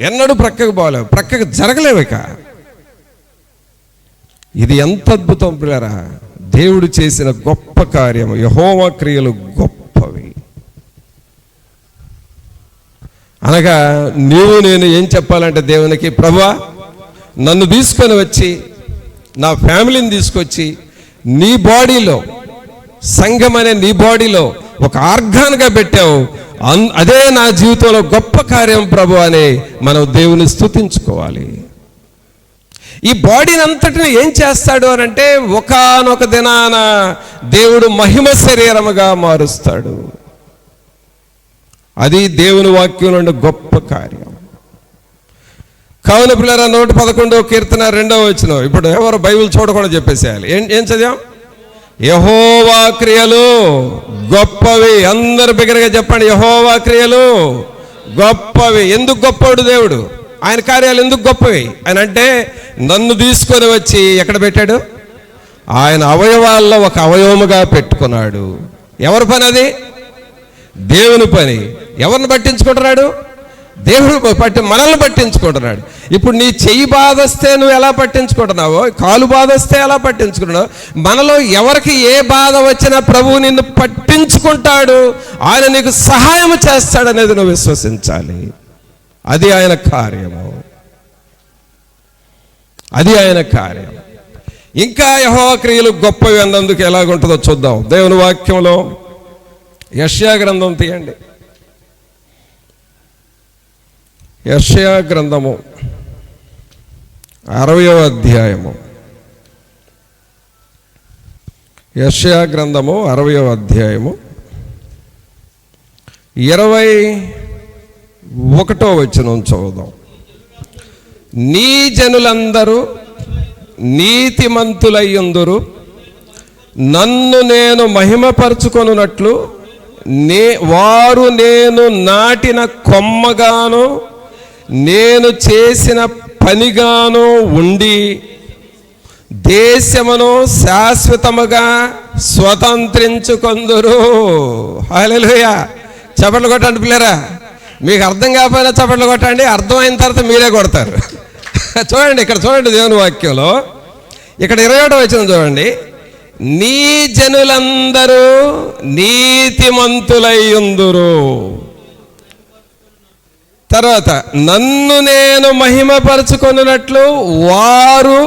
ఎన్నడూ ప్రక్కకు పోలేవు, ప్రక్కకు జరగలేవిక. ఇది ఎంత అద్భుతం ప్రియరా! దేవుడు చేసిన గొప్ప కార్యము. యెహోవా క్రియలు గొప్పవి. అనగా నేను ఏం చెప్పాలంటే దేవునికి, ప్రభువా నన్ను తీసుకొని వచ్చి నా ఫ్యామిలీని తీసుకొచ్చి నీ బాడీలో, సంఘం అనే నీ బాడీలో ఒక ఆర్గాన్గా పెట్టావు, అదే నా జీవితంలో గొప్ప కార్యం ప్రభు అని మనం దేవుని స్తుతించుకోవాలి. ఈ బాడీని అంతటిని ఏం చేస్తాడు అని అంటే, ఒకానొక దినాన దేవుడు మహిమ శరీరముగా మారుస్తాడు. అది దేవుని వాక్యం నుండి గొప్ప కార్యం. కావున పిల్లరా, 111వ కీర్తన 2వ వచనం. ఇప్పుడు ఎవరు బైబిల్ చూడకుండా చెప్పేసేయాలి. ఏం చదివాం? యెహోవా క్రియలు గొప్పవి. అందరు బిగ్గరగా చెప్పండి, యెహోవా క్రియలు గొప్పవి. ఎందుకు గొప్పవాడు దేవుడు? ఆయన కార్యాలు ఎందుకు గొప్పవి అని అంటే, నన్ను తీసుకొని వచ్చి ఎక్కడ పెట్టాడు? ఆయన అవయవాల్లో ఒక అవయవముగా పెట్టుకున్నాడు. ఎవరి పని అది? దేవుని పని. ఎవరిని పట్టించుకుంటున్నాడు? దేవుడు మనల్ని పట్టించుకుంటున్నాడు. ఇప్పుడు నీ చెయ్యి బాధ వస్తే నువ్వు ఎలా పట్టించుకుంటున్నావో, కాలు బాధ వస్తే ఎలా పట్టించుకుంటున్నావు, మనలో ఎవరికి ఏ బాధ వచ్చినా ప్రభువు నిన్ను పట్టించుకుంటాడు, ఆయన నీకు సహాయం చేస్తాడనేది నువ్వు విశ్వసించాలి. అది ఆయన కార్యము, అది ఆయన కార్యం. ఇంకా యెహోవా క్రియలు గొప్పవి అన్నందుకు ఎలాగుంటుందో చూద్దాం. దేవుని వాక్యంలో యెషయా గ్రంథం తీయండి. యెషయా గ్రంథము 60వ అధ్యాయము. యెషయా గ్రంథము 60వ అధ్యాయము 21వ వచనం చదువుదాం. నీ జనులందరూ నీతిమంతులయ్యుందురు, నన్ను నేను మహిమపరచుకొనున్నట్లు వారు నేను నాటిన కొమ్మగాను నేను చేసిన పనిగాను ఉండి దేశమును శాశ్వతముగా స్వతంత్రించుకొందురు. హల్లెలూయా. చప్పట్లు కొట్టండి పిల్లరా. మీకు అర్థం కాకపోయినా చప్పట్లు కొట్టండి, అర్థమైన తర్వాత మీరే కొడతారు. చూడండి, ఇక్కడ చూడండి దేవుని వాక్యంలో, ఇక్కడ 21వ వచనం చూడండి. నీ జనులందరూ నీతిమంతులయ్యుందురు, తర్వాత నన్ను నేను మహిమపరచుకొనున్నట్లు వారు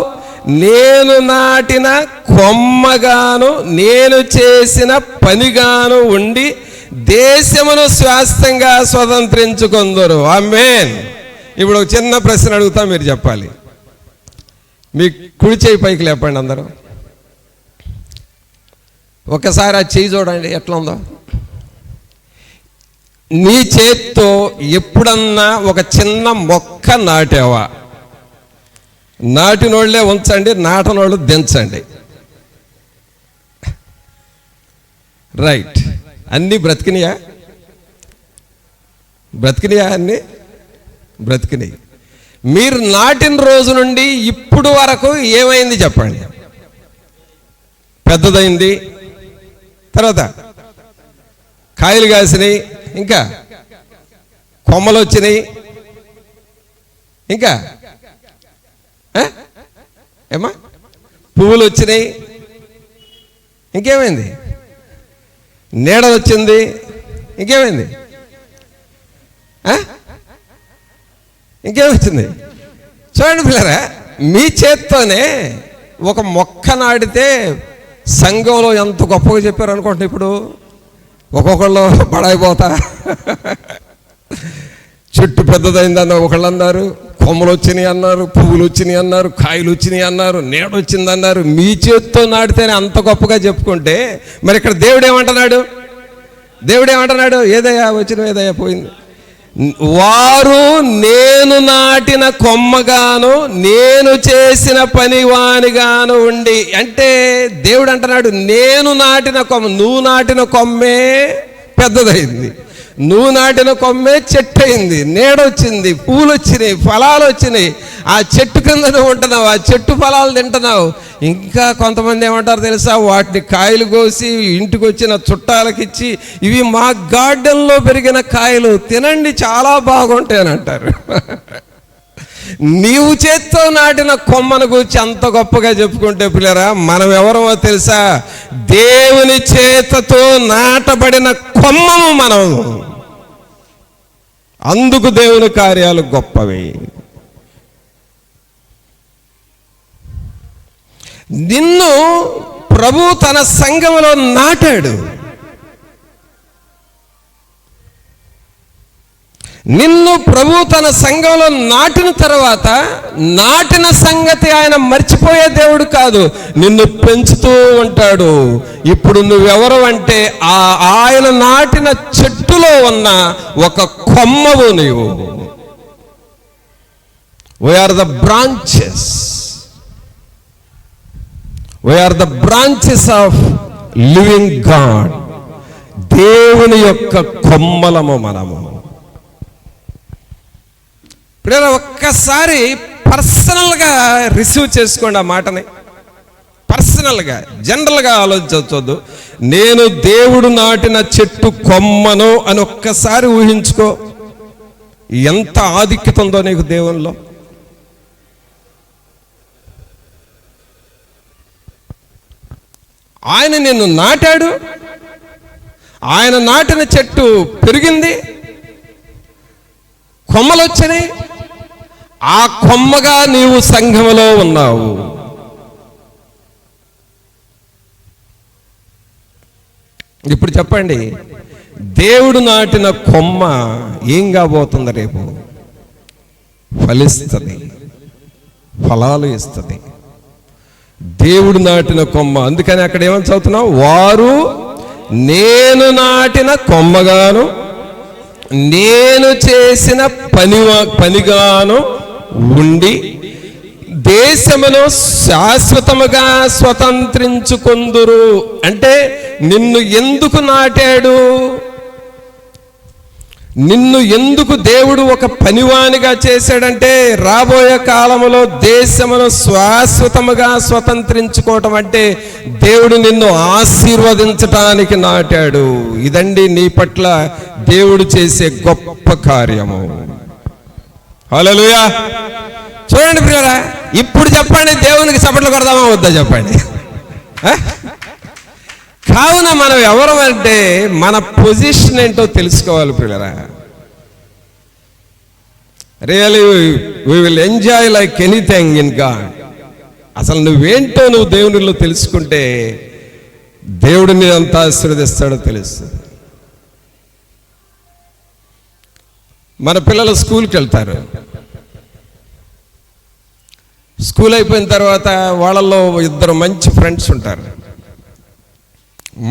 నేను నాటిన కొమ్మగాను నేను చేసిన పనిగాను ఉండి దేశమును శాశ్వతంగా స్వతంత్రించుకొందురు. ఆమేన్. ఇప్పుడు ఒక చిన్న ప్రశ్న అడుగుతా, మీరు చెప్పాలి. మీ కుడి చేయి పైకి లేపండి అందరూ. ఒకసారి ఆ చెయ్యి చూడండి ఎట్లా ఉందో. నీ చేత్తో ఎప్పుడన్నా ఒక చిన్న మొక్క నాటావా? నాటినోళ్లే ఉంచండి, నాటనోళ్ళు దించండి. రైట్. అన్నీ బ్రతికినాయా? అన్నీ బ్రతికినాయి. మీరు నాటిన రోజు నుండి ఇప్పుడు వరకు ఏమైంది చెప్పండి? పెద్దదైంది, తర్వాత కాయలు కాసినాయి, ఇంకా కొమ్మలు వచ్చినాయి, ఇంకా ఏమా పువ్వులు వచ్చినాయి, ఇంకేమైంది? నీడ వచ్చింది, ఇంకేమైంది? ఇంకేమొచ్చింది? చూడండి పిల్లరా, మీ చేత్తోనే ఒక మొక్క నాటితే సంఘంలో ఎంత గొప్పగా చెప్పారు అనుకోండి. ఇప్పుడు ఒక్కొక్కళ్ళు బడాయిపోతా, చెట్టు పెద్దదైందన్న ఒకళ్ళు అన్నారు, కొమ్మలు వచ్చినాయి అన్నారు, పువ్వులు వచ్చినాయి అన్నారు, కాయలు వచ్చినాయి అన్నారు, నీడ వచ్చింది అన్నారు. మీ చేత్తో నాటితేనే అంత గొప్పగా చెప్పుకుంటే మరి ఇక్కడ దేవుడు ఏమంటున్నాడు? ఏదయ్యా వచ్చిన, ఏదయ్యా పోయింది. వారు నేను నాటిన కొమ్మగాను నేను చేసిన పనివానిగాను ఉండి, అంటే దేవుడు అంటున్నాడు, నేను నాటిన కొమ్మ, నువ్వు నాటిన కొమ్మే పెద్దదైంది, నువ్వు నాటిన కొమ్మే చెట్టు అయింది, నీడొచ్చింది, పూలు వచ్చినాయి, ఫలాలు వచ్చినాయి. ఆ చెట్టు కింద నువ్వు ఉంటున్నావు, ఆ చెట్టు ఫలాలు తింటున్నావు. ఇంకా కొంతమంది ఏమంటారు తెలుసా? వాటిని కాయలు కోసి ఇంటికి వచ్చిన చుట్టాలకి ఇచ్చి, ఇవి మా గార్డెన్లో పెరిగిన కాయలు, తినండి చాలా బాగుంటాయి అని అంటారు. నీవు చేత్తో నాటిన కొమ్మను గురించి అంత గొప్పగా చెప్పుకుంటే పిల్లరా, మనం ఎవరమో తెలుసా? దేవుని చేతతో నాటబడిన కొమ్మము మనం. అందుకు దేవుని కార్యాలు గొప్పవి. నిన్ను ప్రభు తన సంఘములో నాటాడు. నిన్ను ప్రభు తన సంఘంలో నాటిన తర్వాత నాటిన సంగతి ఆయన మర్చిపోయే దేవుడు కాదు, నిన్ను పెంచుతూ ఉంటాడు. ఇప్పుడు నువ్వెవరు అంటే ఆయన నాటిన చెట్టులో ఉన్న ఒక కొమ్మవు నీవు. We are the branches, we are the branches of living God. దేవుని యొక్క కొమ్మలము మనము. ఇప్పుడు ఒక్కసారి పర్సనల్గా రిసీవ్ చేసుకోండి ఆ మాటని. పర్సనల్గా, జనరల్గా ఆలోచించవద్దు. నేను దేవుడు నాటిన చెట్టు కొమ్మను అని ఒక్కసారి ఊహించుకో. ఎంత ఆధిక్యత ఉందో నీకు దేవునిలో. ఆయన నిన్ను నాటాడు, ఆయన నాటిన చెట్టు పెరిగింది, కొమ్మలు వచ్చినాయి, ఆ కొమ్మగా నీవు సంఘములో ఉన్నావు. ఇప్పుడు చెప్పండి, దేవుడు నాటిన కొమ్మ ఏం కాబోతుంది? రేపు ఫలిస్తుంది, ఫలాలు ఇస్తుంది. దేవుడు నాటిన కొమ్మ. అందుకని అక్కడ ఏమని చదువుతున్నావు? వారు నేను నాటిన కొమ్మగాను నేను చేసిన పనిగాను ఉండి దేశమును శాశ్వతముగా స్వతంత్రించుకొందురు. అంటే నిన్ను ఎందుకు నాటాడు? నిన్ను ఎందుకు దేవుడు ఒక పనివానిగా చేశాడంటే రాబోయే కాలంలో దేశమును శాశ్వతముగా స్వతంత్రించుకోవటం అంటే దేవుడు నిన్ను ఆశీర్వదించటానికి నాటాడు. ఇదండి నీ పట్ల దేవుడు చేసే గొప్ప కార్యము. హల్లెలూయా. చూడండి ప్రియులారా, ఇప్పుడు చెప్పండి, దేవునికి చప్పట్లు కొడదామా వద్దా చెప్పండి. కావున మనం ఎవరు అంటే మన పొజిషన్ ఏంటో తెలుసుకోవాలి ప్రియులారా. Really we will enjoy like anything in God. అసలు నువ్వేంటో నువ్వు దేవునిలో తెలుసుకుంటే దేవుడిని ఎంత ఆశీర్వదిస్తాడో తెలుస్తుంది. మన పిల్లలు స్కూల్కి వెళ్తారు. స్కూల్ అయిపోయిన తర్వాత వాళ్ళల్లో ఇద్దరు మంచి ఫ్రెండ్స్ ఉంటారు,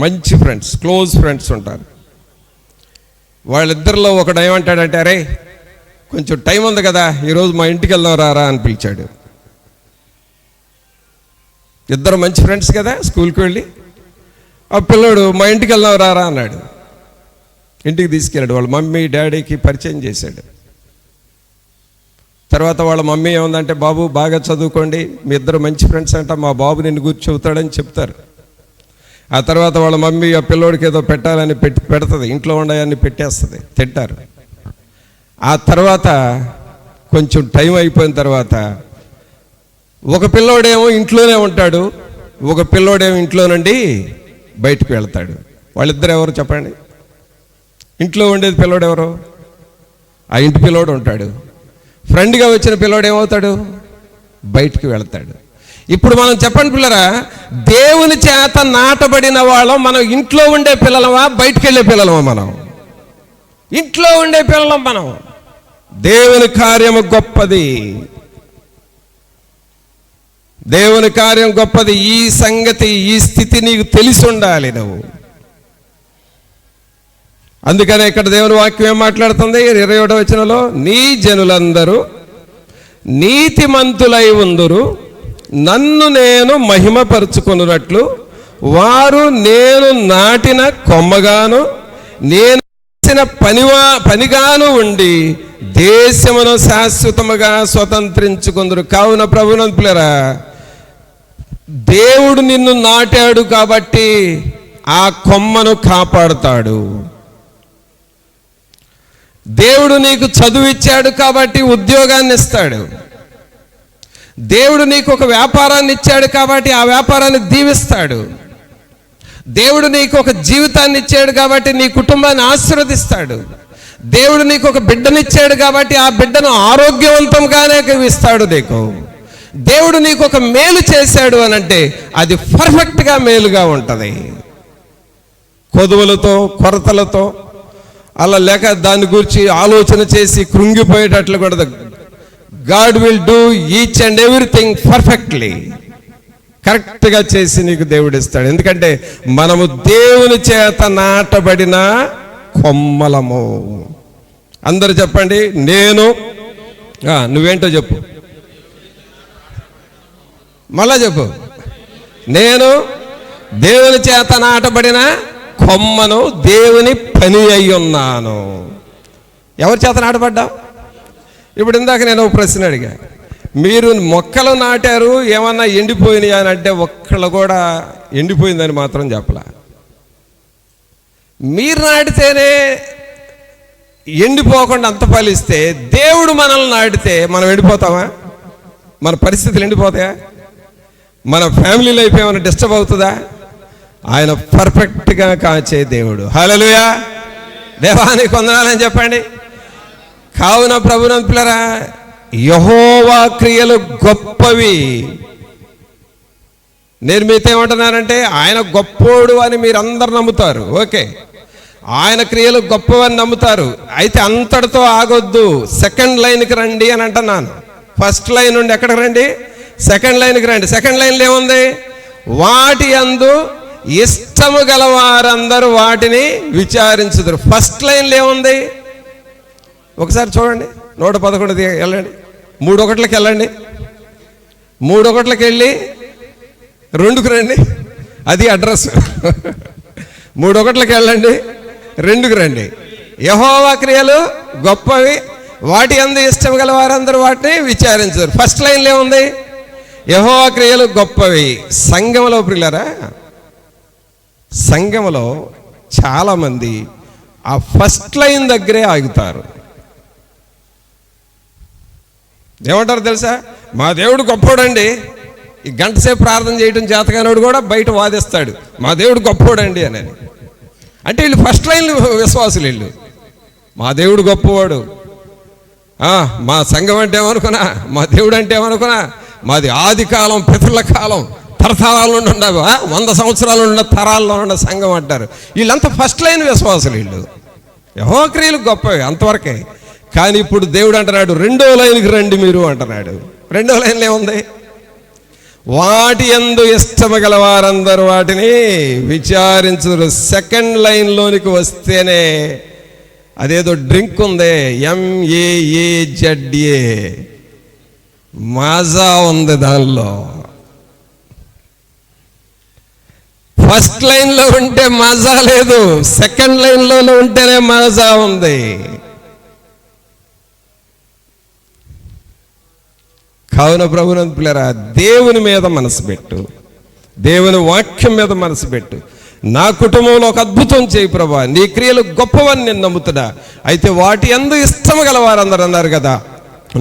మంచి ఫ్రెండ్స్, క్లోజ్ ఫ్రెండ్స్ ఉంటారు. వాళ్ళిద్దరిలో ఒకడు ఏమంటాడంటే, అరే కొంచెం టైం ఉంది కదా, ఈరోజు మా ఇంటికి వెళ్దాం రారా అని పిలిచాడు. ఇద్దరు మంచి ఫ్రెండ్స్ కదా, స్కూల్కి వెళ్ళి ఆ పిల్లోడు మా ఇంటికి వెళ్దాం రారా అన్నాడు. ఇంటికి తీసుకెళ్ళాడు. వాళ్ళ మమ్మీ డాడీకి పరిచయం చేశాడు. తర్వాత వాళ్ళ మమ్మీ ఏముందంటే, బాబు బాగా చదువుకోండి, మీ ఇద్దరు మంచి ఫ్రెండ్స్ అంట, మా బాబు నిన్ను గురించి చెబుతాడని చెప్తారు. ఆ తర్వాత వాళ్ళ మమ్మీ ఆ పిల్లోడికి ఏదో పెట్టాలని పెడుతుంది, ఇంట్లో ఉండయాన్ని పెట్టేస్తుంది, తింటారు. ఆ తర్వాత కొంచెం టైం అయిపోయిన తర్వాత ఒక పిల్లోడేమో ఇంట్లోనే ఉంటాడు, ఒక పిల్లోడేమో ఇంట్లో నుండి బయటకు వెళ్తాడు. వాళ్ళిద్దరు ఎవరు చెప్పండి? ఇంట్లో ఉండేది పిల్లోడు ఎవరు? ఆ ఇంటి పిల్లోడు ఉంటాడు. ఫ్రెండ్గా వచ్చిన పిల్లోడు ఏమవుతాడు? బయటికి వెళ్తాడు. ఇప్పుడు మనం చెప్పండి పిల్లరా, దేవుని చేత నాటబడిన వాళ్ళం మనం ఇంట్లో ఉండే పిల్లలమా, బయటికి వెళ్ళే పిల్లలమా? మనం ఇంట్లో ఉండే పిల్లలం. మనం దేవుని కార్యము గొప్పది, దేవుని కార్యం గొప్పది. ఈ సంగతి, ఈ స్థితి నీకు తెలిసి ఉండాలి నువ్వు. అందుకనే ఇక్కడ దేవుని వాక్యం ఏం మాట్లాడుతుంది? 21వ వచనంలో, నీ జనులందరూ నీతిమంతులై ఉందురు, నన్ను నేను మహిమపరుచుకొనున్నట్లు వారు నేను నాటిన కొమ్మగాను నేను చేసిన పనిగాను ఉండి దేశమును శాశ్వతముగా స్వతంత్రించుకొందురు. కావున ప్రభునంతులారా, దేవుడు నిన్ను నాటాడు కాబట్టి ఆ కొమ్మను కాపాడుతాడు. దేవుడు నీకు చదువు ఇచ్చాడు కాబట్టి ఉద్యోగాన్ని ఇస్తాడు. దేవుడు నీకు ఒక వ్యాపారాన్ని ఇచ్చాడు కాబట్టి ఆ వ్యాపారాన్ని దీవిస్తాడు. దేవుడు నీకు ఒక జీవితాన్ని ఇచ్చాడు కాబట్టి నీ కుటుంబాన్ని ఆశీర్వదిస్తాడు. దేవుడు నీకు ఒక బిడ్డనిచ్చాడు కాబట్టి ఆ బిడ్డను ఆరోగ్యవంతంగానే ఇస్తాడు నీకు. దేవుడు నీకు ఒక మేలు చేశాడు అని అంటే అది పర్ఫెక్ట్గా మేలుగా ఉంటుంది. కొదువులతో, కొరతలతో అలా లేక దాని గురించి ఆలోచన చేసి కృంగిపోయేటట్లు కూడా God will do each and everything perfectly, కరెక్ట్గా చేసి నీకు దేవుడు ఇస్తాడు. ఎందుకంటే మనము దేవుని చేత నాటబడిన కొమ్మలము. అందరు చెప్పండి, నేను. నువ్వేంటో చెప్పు, మళ్ళా చెప్పు. నేను దేవుని చేత నాటబడిన కొమ్మను, దేవుని పని అయి ఉన్నాను. ఎవరి చేత నాటబడ్డావు? ఇప్పుడు ఇందాక నేను ఒక ప్రశ్న అడిగా, మీరు మొక్కలు నాటారు, ఏమన్నా ఎండిపోయినాయి అని అంటే ఒక్కళ్ళు కూడా ఎండిపోయిందని మాత్రం చెప్పలా. మీరు నాటితేనే ఎండిపోకుండా అంత ఫలిస్తే, దేవుడు మనల్ని నాటితే మనం ఎండిపోతామా? మన పరిస్థితులు ఎండిపోతాయా? మన ఫ్యామిలీ లైఫ్ ఏమైనా డిస్టర్బ్ అవుతుందా? ఆయన పర్ఫెక్ట్గా కాచే దేవుడు. హల్లెలూయా, దేవానికి వందనాలని చెప్పండి. కావున ప్రభునంతులారా, యెహోవా క్రియలు గొప్పవి. నేను మీతో ఏమంటున్నానంటే, ఆయన గొప్పోడు అని మీరు అందరు నమ్ముతారు, ఓకే. ఆయన క్రియలు గొప్పవని నమ్ముతారు. అయితే అంతటితో ఆగొద్దు, సెకండ్ లైన్కి రండి అని అంటున్నాను. ఫస్ట్ లైన్ నుండి ఎక్కడికి రండి? సెకండ్ లైన్కి రండి. సెకండ్ లైన్లో ఏముంది? వాటి యందు ఇష్టము గల వారందరూ వాటిని విచారించుదురు. ఫస్ట్ లైన్లో ఏముంది? ఒకసారి చూడండి, 111 వెళ్ళండి, 3:1 వెళ్ళండి, 3:1 వెళ్ళి 2కి రండి, అది అడ్రస్. 3:1 వెళ్ళండి, 2కి రండి. యెహోవా క్రియలు గొప్పవి, వాటి యందు ఇష్టం గల వారందరూ వాటిని విచారించారు. ఫస్ట్ లైన్లో ఏముంది? యెహోవా క్రియలు గొప్పవి. సంఘంలో ప్రియులారా, సంఘంలో చాలామంది ఆ ఫస్ట్ లైన్ దగ్గరే ఆగుతారు. ఏమంటారు తెలుసా? మా దేవుడు గొప్పోడండి. ఈ గంట సేపు ప్రార్థన చేయడం చేతగానోడు కూడా బయట వాదిస్తాడు, మా దేవుడు గొప్పోడండి అని. అంటే వీళ్ళు ఫస్ట్ లైన్ విశ్వాసులు. వీళ్ళు మా దేవుడు గొప్పవాడు, మా సంఘం అంటే ఏమనుకున్నా, మా దేవుడు అంటే ఏమనుకున్నా, మాది ఆది కాలం, పితరుల కాలం, తరతరాల నుండి ఉండవు, 100 సంవత్సరాలు ఉన్న తరాల్లో ఉన్న సంఘం అంటారు. వీళ్ళంతా ఫస్ట్ లైన్ విశ్వాసులు. వీళ్ళు యెహోవా క్రియలు గొప్పవి అంతవరకే. కానీ ఇప్పుడు దేవుడు అంటున్నాడు, 2వ లైన్కి రండి మీరు అంటున్నాడు. 2వ లైన్లో ఏముంది? వాటి యందు ఇష్టము గల వారందరూ వాటిని విచారించుదురు. సెకండ్ లైన్లోనికి వస్తేనే అదేదో డ్రింక్ ఉంది, MAAZA, మజా ఉంది దానిలో. ఫస్ట్ లైన్లో ఉంటే మజా లేదు, సెకండ్ లైన్లో ఉంటేనే మజా ఉంది. కావున ప్రభునంతులారా, దేవుని మీద మనసు పెట్టు, దేవుని వాక్యం మీద మనసు పెట్టు. నా కుటుంబంలో ఒక అద్భుతం చేయి ప్రభా, నీ క్రియలు గొప్పవని నేను నమ్ముతున్నా. అయితే వాటి యందు ఇష్టము గల వారందరూ అన్నారు కదా,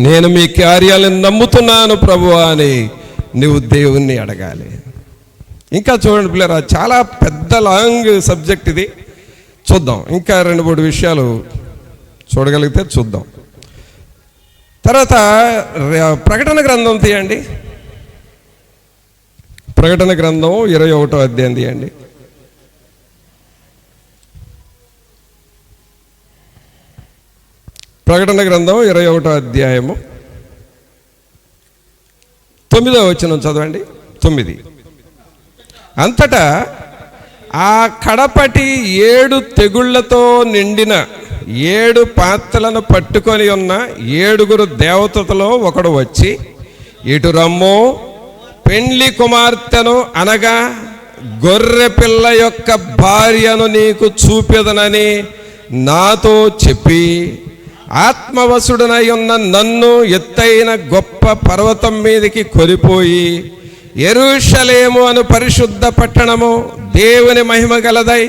నేను మీ కార్యాలను నమ్ముతున్నాను ప్రభువా అని నువ్వు దేవుణ్ణి అడగాలి. ఇంకా చూడండి పిల్లరా, చాలా పెద్ద లాంగ్ సబ్జెక్ట్ ఇది. చూద్దాం, ఇంకా 2-3 విషయాలు చూడగలిగితే చూద్దాం. తర్వాత ప్రకటన గ్రంథం తీయండి. ప్రకటన గ్రంథం 21వ అధ్యాయం తీయండి. ప్రకటన గ్రంథం 21వ అధ్యాయము 9వ వచనం చదవండి. 9. అంతటా ఆ కడపటి 7 తెగుళ్లతో నిండిన 7 పాత్రలను పట్టుకొని ఉన్న 7 దేవతలలో ఒకడు వచ్చి, ఇటు రమ్ము, పెండ్లి కుమార్తెను అనగా గొర్రె పిల్ల యొక్క భార్యను నీకు చూపెదనని నాతో చెప్పి, ఆత్మవశుడనై ఉన్న నన్ను ఎత్తైన గొప్ప పర్వతం మీదకి కొనిపోయి, యెరూషలేము అను పరిశుద్ధ పట్టణము దేవుని మహిమ గలదై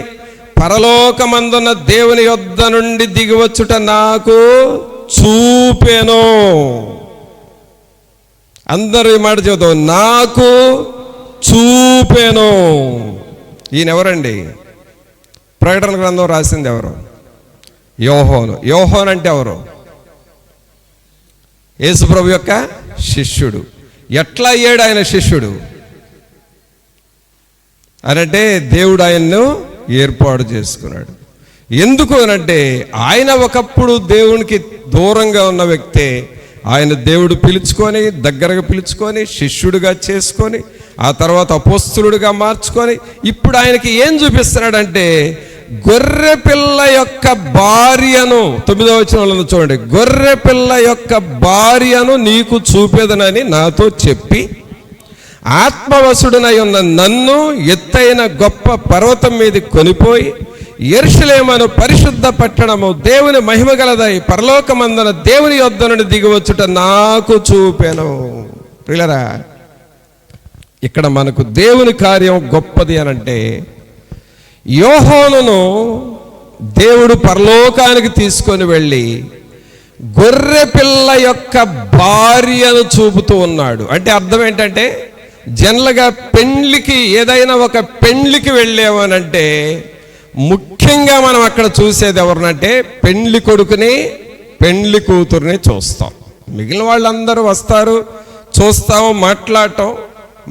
పరలోకమందున్న దేవుని యొద్ద నుండి దిగివచ్చుట నాకు చూపెను. అందరూ ఈ మాట చెబుతాం, నాకు చూపెను. ఈయన ఎవరండి? ప్రకటన గ్రంథం రాసింది ఎవరు? యోహోను. యోహోను అంటే ఎవరు? యేసుప్రభు యొక్క శిష్యుడు. ఎట్లా అయ్యాడు ఆయన శిష్యుడు అనంటే, దేవుడు ఆయన్ను ఏర్పాటు చేసుకున్నాడు. ఎందుకు అనంటే, ఆయన ఒకప్పుడు దేవునికి దూరంగా ఉన్న వ్యక్తే. ఆయన దేవుడు పిలుచుకొని, దగ్గరగా పిలుచుకొని, శిష్యుడిగా చేసుకొని, ఆ తర్వాత అపోస్తలుడిగా మార్చుకొని, ఇప్పుడు ఆయనకి ఏం చూపిస్తున్నాడంటే, గొర్రె పిల్ల యొక్క భార్యను, 9వ వచనంలో చూడండి, గొర్రె పిల్ల యొక్క భార్యను నీకు చూపెదనని నాతో చెప్పి, ఆత్మవశుడనై ఉన్న నన్ను ఎత్తైన గొప్ప పర్వతం మీద కొనిపోయి, యెరూషలేము పరిశుద్ధ పట్టణము దేవుని మహిమ గలదై పరలోకమందున దేవుని యొద్ద నుండి దిగివచ్చుట నాకు చూపెను. ప్రియులారా, ఇక్కడ మనకు దేవుని కార్యం గొప్పది అనంటే, యోహానును దేవుడు పరలోకానికి తీసుకొని వెళ్ళి గొర్రె పిల్ల యొక్క భార్యను చూపుతూ ఉన్నాడు. అంటే అర్థం ఏంటంటే, జనరల్గా పెండ్లికి, ఏదైనా ఒక పెండ్లికి వెళ్ళామనంటే ముఖ్యంగా మనం అక్కడ చూసేది ఎవరినంటే పెండ్లి కొడుకుని, పెండ్లి కూతురుని చూస్తాం. మిగిలిన వాళ్ళందరూ వస్తారు, చూస్తాం,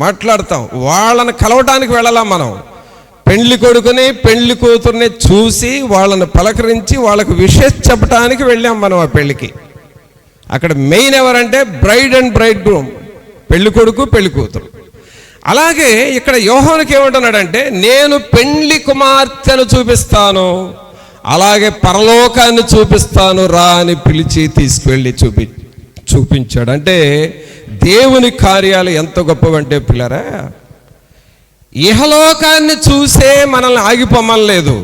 మాట్లాడతాం. వాళ్ళని కలవటానికి వెళ్ళాలా మనం. పెండ్లి కొడుకుని, పెండ్లి కూతుర్ని చూసి వాళ్ళని పలకరించి వాళ్ళకు విషెస్ చెప్పడానికి వెళ్ళాం మనం ఆ పెళ్లికి. అక్కడ మెయిన్ ఎవరంటే బ్రైడ్ అండ్ బ్రైడ్ గ్రూమ్, పెళ్లి కొడుకు, పెళ్లి కూతురు. అలాగే ఇక్కడ యోహానుకి ఏమంటున్నాడంటే, నేను పెండ్లి కుమార్తెను చూపిస్తాను, అలాగే పరలోకాన్ని చూపిస్తాను రా అని పిలిచి తీసుకువెళ్ళి చూపించాడు. అంటే దేవుని కార్యాలు ఎంత గొప్పవంటే పిల్లరా, ఇహలోకాన్ని చూసే మనల్ని ఆగిపోమనలేదు.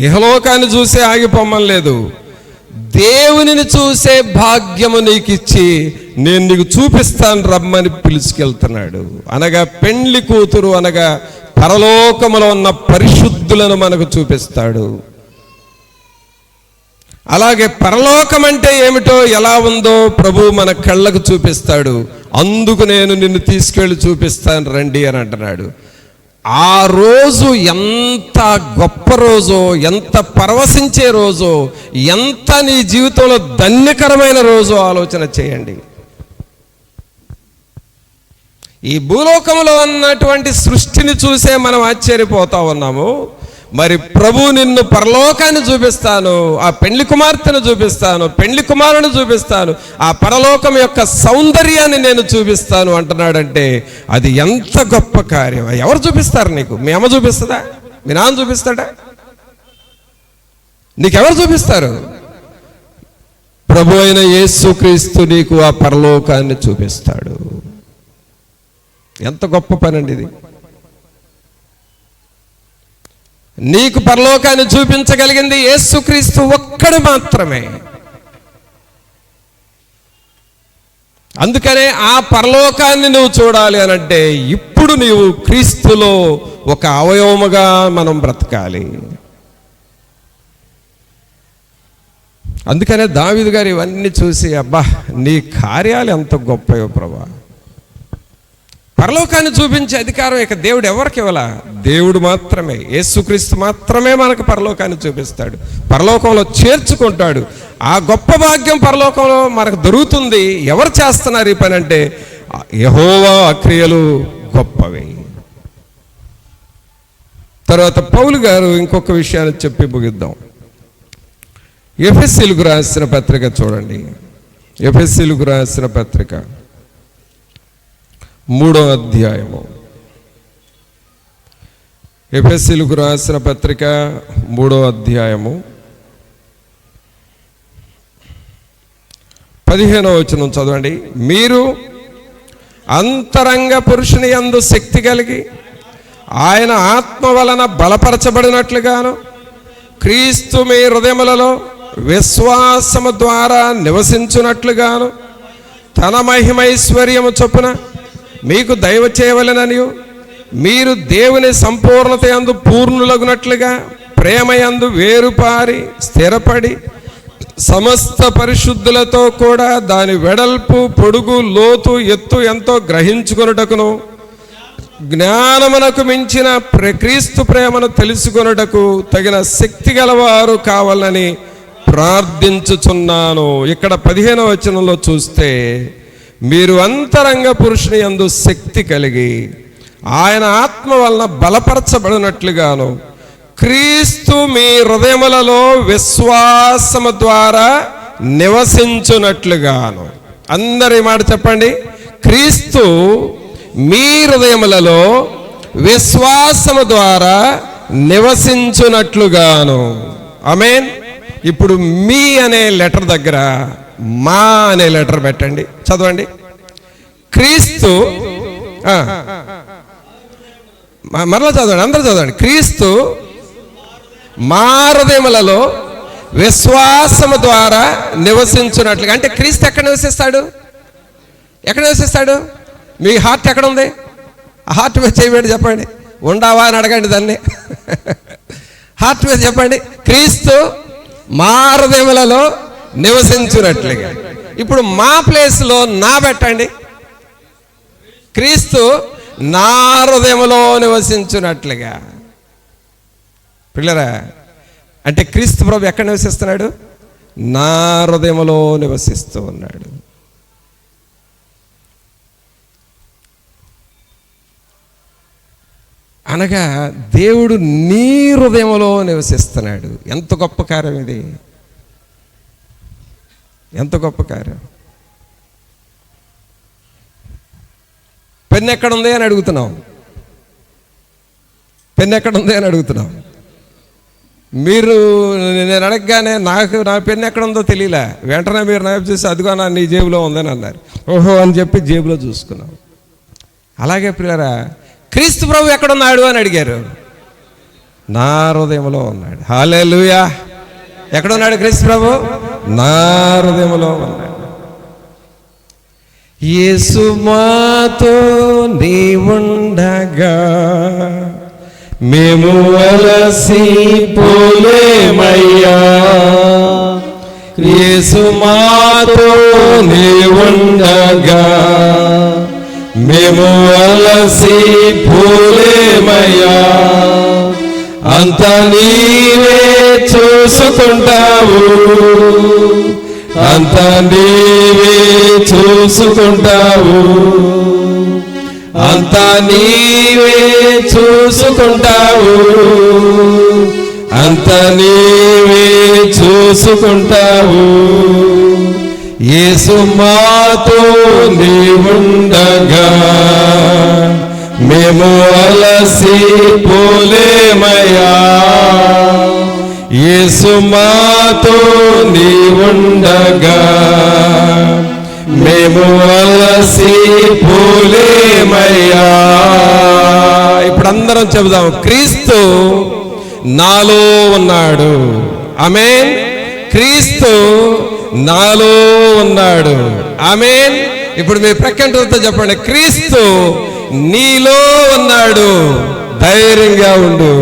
ఇహలోకాన్ని చూసే ఆగిపోమనలేదు. దేవునిని చూసే భాగ్యము నీకు ఇచ్చి నేను నీకు చూపిస్తాను రమ్మని పిలుచుకెళ్తున్నాడు. అనగా పెండ్లి కూతురు అనగా పరలోకములో ఉన్న పరిశుద్ధులను మనకు చూపిస్తాడు. అలాగే పరలోకం అంటే ఏమిటో, ఎలా ఉందో ప్రభు మన కళ్ళకు చూపిస్తాడు. అందుకు నేను నిన్ను తీసుకెళ్ళి చూపిస్తాను రండి అని అంటున్నాడు. ఆ రోజు ఎంత గొప్ప రోజో, ఎంత పరవశించే రోజో, ఎంత నీ జీవితంలో ధన్యకరమైన రోజో ఆలోచన చేయండి. ఈ భూలోకంలో ఉన్నటువంటి సృష్టిని చూసే మనం ఆశ్చర్యపోతా ఉన్నాము. మరి ప్రభు నిన్ను పరలోకాన్ని చూపిస్తాను, ఆ పెండ్లి కుమార్తెను చూపిస్తాను, పెండ్లి కుమారుని చూపిస్తాను, ఆ పరలోకం యొక్క సౌందర్యాన్ని నేను చూపిస్తాను అంటున్నాడంటే అది ఎంత గొప్ప కార్యం. ఎవరు చూపిస్తారు నీకు? మీ అమ్మ చూపిస్తుందా? మీ నాన్న చూపిస్తాడా? నీకెవరు చూపిస్తారు? ప్రభు అయిన యేసుక్రీస్తు నీకు ఆ పరలోకాన్ని చూపిస్తాడు. ఎంత గొప్ప పని అండి ఇది. నీకు పరలోకాన్ని చూపించగలిగింది యేసుక్రీస్తు ఒక్కడు మాత్రమే. అందుకనే ఆ పరలోకాన్ని నువ్వు చూడాలి అనంటే ఇప్పుడు నీవు క్రీస్తులో ఒక అవయవముగా మనం బ్రతకాలి. అందుకనే దావీదు గారు ఇవన్నీ చూసి, అబ్బా నీ కార్యాలు ఎంత గొప్పయో ప్రభా. పరలోకాన్ని చూపించే అధికారం ఇక దేవుడు ఎవరికి ఇవ్వాల? దేవుడు మాత్రమే, యేసుక్రీస్తు మాత్రమే మనకు పరలోకాన్ని చూపిస్తాడు, పరలోకంలో చేర్చుకుంటాడు. ఆ గొప్ప భాగ్యం పరలోకంలో మనకు దొరుకుతుంది. ఎవరు చేస్తున్నారు ఈ పని అంటే యెహోవా క్రియలు గొప్పవి. తర్వాత పౌలు గారు ఇంకొక విషయాన్ని చెప్పి ముగిద్దాం. ఎఫెసీయులకు రాసిన పత్రిక చూడండి. ఎఫెసీయులకు రాసిన పత్రిక 3వ అధ్యాయము. ఎఫెసీయులకు రాసిన పత్రిక 3వ అధ్యాయము 15వ వచనం చదవండి. మీరు అంతరంగ పురుషుని యందు శక్తి కలిగి ఆయన ఆత్మ వలన బలపరచబడినట్లుగాను, క్రీస్తు మీ హృదయములలో విశ్వాసము ద్వారా నివసించున్నట్లుగాను, తన మహిమైశ్వర్యము చొప్పున మీకు దైవ చేయవలెననియు, మీరు దేవుని సంపూర్ణత యందు పూర్ణులగునట్లుగా ప్రేమయందు వేరుపారి స్థిరపడి సమస్త పరిశుద్ధులతో కూడా దాని వెడల్పు, పొడుగు, లోతు, ఎత్తు ఎంతో గ్రహించుకొనుటకును, జ్ఞానమునకు మించిన క్రీస్తు ప్రేమను తెలుసుకొనుటకు తగిన శక్తి గలవారు కావాలని ప్రార్థించుచున్నాను. ఇక్కడ 15వ వచనంలో చూస్తే, మీరు అంతరంగ పురుషుని యందు శక్తి కలిగి ఆయన ఆత్మ వలన బలపరచబడినట్లుగాను, క్రీస్తు మీ హృదయములలో విశ్వాసము ద్వారా నివసించునట్లుగాను. అందరి మాట చెప్పండి. క్రీస్తు మీ హృదయములలో విశ్వాసము ద్వారా నివసించునట్లుగాను. ఆమేన్. ఇప్పుడు మీ అనే లెటర్ దగ్గర మా అనే లెటర్ పెట్టండి, చదవండి. క్రీస్తు, మరలా చదవండి, అందరూ చదవండి. క్రీస్తు మా హృదయములలో విశ్వాసము ద్వారా నివసించున్నట్లుగా. అంటే క్రీస్తు ఎక్కడ నివసిస్తాడు? ఎక్కడ నివసిస్తాడు? మీ హార్ట్ ఎక్కడ ఉంది? ఆ హార్ట్ మీద చేయబెట్టి చెప్పండి. ఉండావా అని అడగండి దాన్ని. హార్ట్ మీద చెప్పండి, క్రీస్తు మా హృదయములలో నివసించున్నట్లుగా. ఇప్పుడు మా ప్లేస్లో నా పెట్టండి, క్రీస్తు నా హృదయములో నివసించున్నట్లుగా. పిల్లరా, అంటే క్రీస్తు ప్రభు ఎక్కడ నివసిస్తున్నాడు? నా హృదయములో నివసిస్తూ ఉన్నాడు. అనగా దేవుడు నీ హృదయంలో నివసిస్తున్నాడు. ఎంత గొప్ప కార్యం ఇది, ఎంత గొప్ప కార్యం. పెన్ ఎక్కడుంది అని అడుగుతున్నాం, పెన్ ఎక్కడుంది అని అడుగుతున్నాం. మీరు నేను అడగగానే నాకు నా పెన్ ఎక్కడుందో తెలియలే, వెంటనే మీరు నాకు చూసి అదిగో నా నీ జేబులో ఉందని అన్నారు. ఓహో అని చెప్పి జేబులో చూసుకున్నాం. అలాగే పిల్లరా, క్రీస్తు ప్రభు ఎక్కడున్నాడు అని అడిగారు. నా హృదయంలో ఉన్నాడు. హల్లెలూయా. ఎక్కడున్నాడు క్రీస్తు ప్రభు? నా హృదయంలో ఉన్నాడు. యేసు మాతో నీ ఉండగా మేము అలసి పోలేమయ్యా. యేసు మాతో నీ ఉండగా మేము అలసి పోలేమయ్యా. అంత నీవే చూసుకుంటావు, అంత నీవే చూసుకుంటావు, అంత నీవే చూసుకుంటావు, అంత నీవే చూసుకుంటావు. యేసు మాతో నీవుండగా మేము అలసి పోలేమయ్యా. యేసు మాతో నీవుండగా మేము అలసి పోలేమయ్యా. ఇప్పుడు అందరం చెబుదాం, క్రీస్తు నాలో ఉన్నాడు. ఆమేన్. క్రీస్తు నాలో ఉన్నాడు. ఆమేన్. ఇప్పుడు మీ ప్రక్కన చెప్పండి, క్రీస్తు నీలో ఉన్నాడు, ధైర్యంగా ఉండు.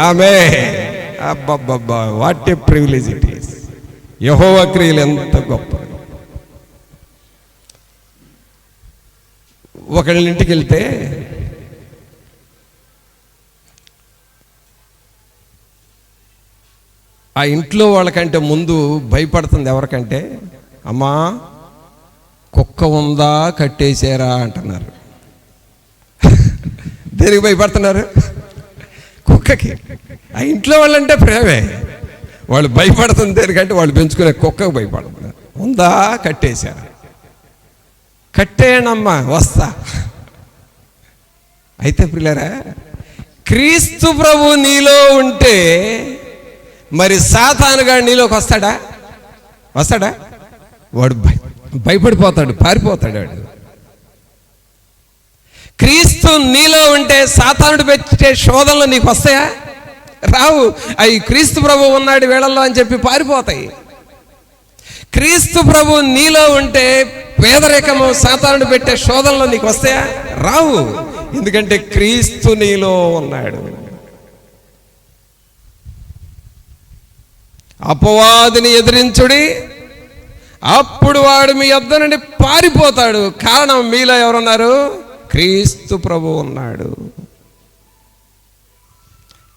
ఆమేన్. అబ్బబ్బబ్బా, what a privilege it is. యెహోవా క్రియలు ఎంత గొప్ప. ఒకళ్ళ ఇంటికి వెళ్తే ఆ ఇంట్లో వాళ్ళకంటే ముందు భయపడుతుంది ఎవరికంటే, అమ్మా కుక్క ఉందా కట్టేసారా అంటున్నారు. దేనికి భయపడుతున్నారు? కుక్కకి. ఆ ఇంట్లో వాళ్ళంటే ప్రేమే, వాళ్ళు భయపడుతుంది దేనికంటే వాళ్ళు పెంచుకునే కుక్కకు భయపడుతున్నారు. ఉందా కట్టేశారా? కట్టేయనమ్మా వస్తా. అయితే పిల్లరా, క్రీస్తు ప్రభు నీలో ఉంటే మరి సాతానుగా నీలోకి వస్తాడా? వస్తాడా? వాడు భయపడిపోతాడు, పారిపోతాడు వాడు. క్రీస్తు నీలో ఉంటే సాతానుడు పెట్టే శోధనలు నీకు వస్తాయా? రావు. అవి క్రీస్తు ప్రభు ఉన్నాడు వేళల్లో అని చెప్పి పారిపోతాయి. క్రీస్తు ప్రభు నీలో ఉంటే పేదరికము సాతానుడు పెట్టే శోధనలు నీకు వస్తాయా? రావు. ఎందుకంటే క్రీస్తు నీలో ఉన్నాడు. అపవాదిని ఎదిరించుడి, అప్పుడు వాడు మీ యొద్ద నుండి పారిపోతాడు. కారణం మీలో ఎవరున్నారు? క్రీస్తు ప్రభు ఉన్నాడు.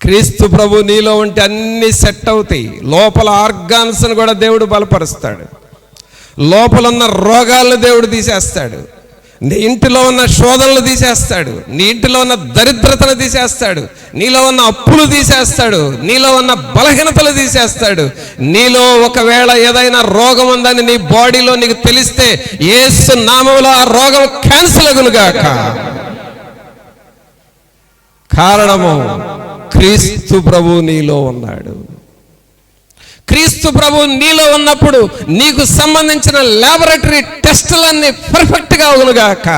క్రీస్తు ప్రభు నీలో ఉంటే అన్ని సెట్ అవుతాయి. లోపల ఆర్గాన్స్ను కూడా దేవుడు బలపరుస్తాడు. లోపల ఉన్న రోగాలను దేవుడు తీసేస్తాడు. నీ ఇంటిలో ఉన్న శోధనలు తీసేస్తాడు. నీ ఇంటిలో ఉన్న దరిద్రతను తీసేస్తాడు. నీలో ఉన్న అప్పులు తీసేస్తాడు. నీలో ఉన్న బలహీనతలు తీసేస్తాడు. నీలో ఒకవేళ ఏదైనా రోగం ఉందని నీ బాడీలో నీకు తెలిస్తే యేసు నామములో ఆ రోగం క్యాన్సిల్ అగునుగాక. కారణము క్రీస్తు ప్రభు నీలో ఉన్నాడు. క్రీస్తు ప్రభు నీలో ఉన్నప్పుడు నీకు సంబంధించిన ల్యాబొరేటరీ టెస్టులన్నీ పర్ఫెక్ట్గా అవునుగాక.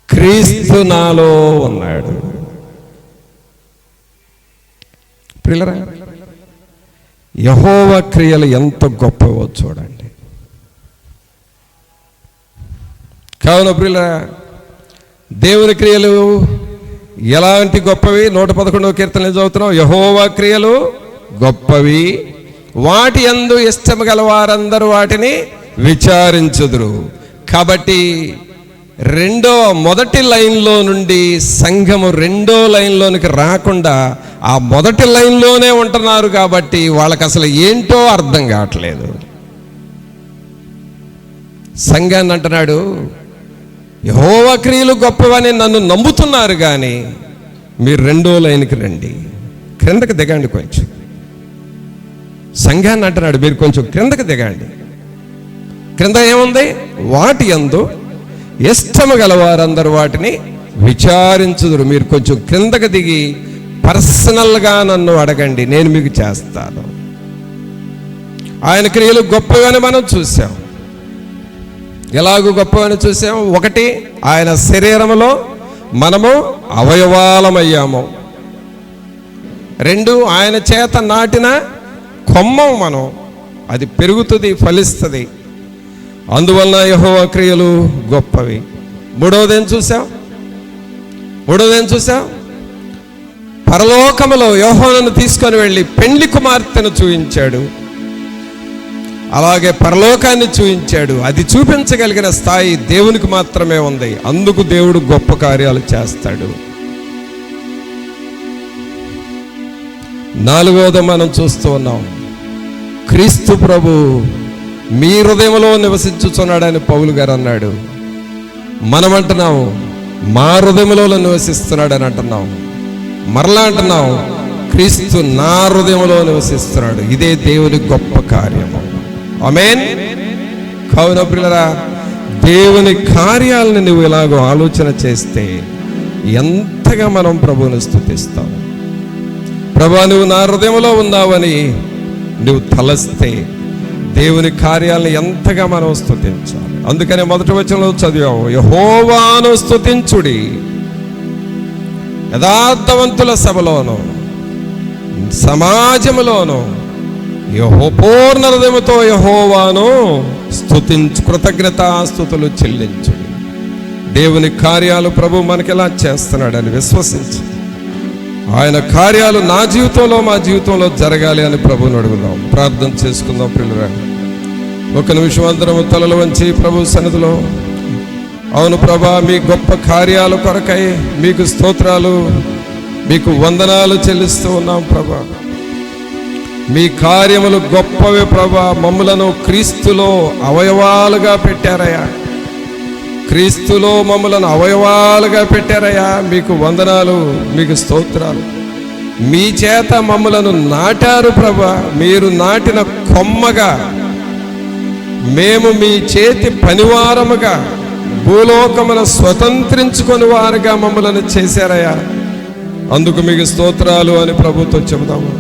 క్రీస్తు నాలో ఉన్నాడు. ప్రియులారా, యెహోవా క్రియలు ఎంత గొప్పవో చూడండి. కావున ప్రియులారా, దేవుని క్రియలు ఎలాంటి గొప్పవి? 111వ కీర్తన చదువుతున్నాం, యెహోవా క్రియలు గొప్పవి, వాటి యందు ఇష్టము గల వారందరూ వాటిని విచారించుదురు. కాబట్టి మొదటి లైన్లో నుండి సంఘము రెండో లైన్లోనికి రాకుండా ఆ మొదటి లైన్లోనే ఉంటున్నారు. కాబట్టి వాళ్ళకి అసలు ఏంటో అర్థం కావట్లేదు. సంఘాన్ని అంటున్నాడు, యెహోవా క్రియలు గొప్పవని నన్ను నమ్ముతున్నారు, కానీ మీరు రెండో లైన్కి రండి, క్రిందకి దిగండి కొంచెం. సంఘాన్ని అంటున్నాడు, మీరు కొంచెం క్రిందకి దిగండి. క్రింద ఏముంది? వాటి యందు ఇష్టము గలవారందరూ వాటిని విచారించుదురు. మీరు కొంచెం క్రిందకి దిగి పర్సనల్గా నన్ను అడగండి, నేను మీకు చేస్తాను. ఆయన క్రియలు గొప్పవని మనం చూసాం. ఎలాగూ గొప్పవని చూసాం? 1, ఆయన శరీరములో మనము అవయవాలమయ్యాము. 2, ఆయన చేత నాటిన కొమ్మం మనం, అది పెరుగుతుంది, ఫలిస్తుంది. అందువలన యెహోవా క్రియలు గొప్పవి. మూడవది ఏం చూసాం? పరలోకములో యోహానును తీసుకొని వెళ్ళి పెండ్లి కుమార్తెను చూపించాడు. అలాగే పరలోకాన్ని చూపించాడు. అది చూపించగలిగిన స్థాయి దేవునికి మాత్రమే ఉంది. అందుకు దేవుడు గొప్ప కార్యాలు చేస్తాడు. 4వది మనం చూస్తూ ఉన్నాం, క్రీస్తు ప్రభు మీ హృదయంలో నివసించుచున్నాడని పౌలు గారు అన్నాడు. మనం అంటున్నాం, మా హృదయంలో నివసిస్తున్నాడని అంటున్నాం. మరలా అంటున్నాం, క్రీస్తు నా హృదయంలో నివసిస్తున్నాడు. ఇదే దేవుని గొప్ప కార్యము. ఆమేన్. కావున ప్రియులారా, దేవుని కార్యాలను నువ్వు ఇలాగో ఆలోచన చేస్తే ఎంతగా మనం ప్రభువుని స్తుతిస్తాం. ప్రభువా, నువ్వు నా హృదయంలో ఉన్నావని నువ్వు తలస్తే దేవుని కార్యాలను ఎంతగా మనం స్తుతించాలి. అందుకనే మొదటి వచనంలో చదివాము, యెహోవాను స్తుతించుడి, యథార్థవంతుల సభలోను సమాజములోను పూర్ణ హృదయముతో యెహోవాను స్తుతించు, కృతజ్ఞతాస్తుతులు చెల్లించుడి. దేవుని కార్యాలు ప్రభు మనకి ఎలా చేస్తున్నాడని విశ్వసించి ఆయన కార్యాలు నా జీవితంలో, మా జీవితంలో జరగాలి అని ప్రభువుని అడుగుదాం. ప్రార్థన చేసుకుందాం ప్రియులారా. 1 నిమిషం అందరం తలలు వంచి ప్రభు సన్నిధిలో, అవును ప్రభా, మీ గొప్ప కార్యాల కొరకై మీకు స్తోత్రాలు, మీకు వందనాలు చెల్లిస్తూ ఉన్నాం ప్రభా. మీ కార్యములు గొప్పవే ప్రభా. మమ్ములను క్రీస్తులో అవయవాలుగా పెట్టారయ్యా. క్రీస్తులో మమ్మలను అవయవాలుగా పెట్టారయ్యా. మీకు వందనాలు, మీకు స్తోత్రాలు. మీ చేత మమ్మలను నాటారు ప్రభా. మీరు నాటిన కొమ్మగా మేము మీ చేతి పనివారముగా భూలోకమున స్వతంత్రించుకొని వారుగా మమ్మలను చేశారయ్యా. అందుకు మీకు స్తోత్రాలు అని ప్రభుతో చెబుదాము.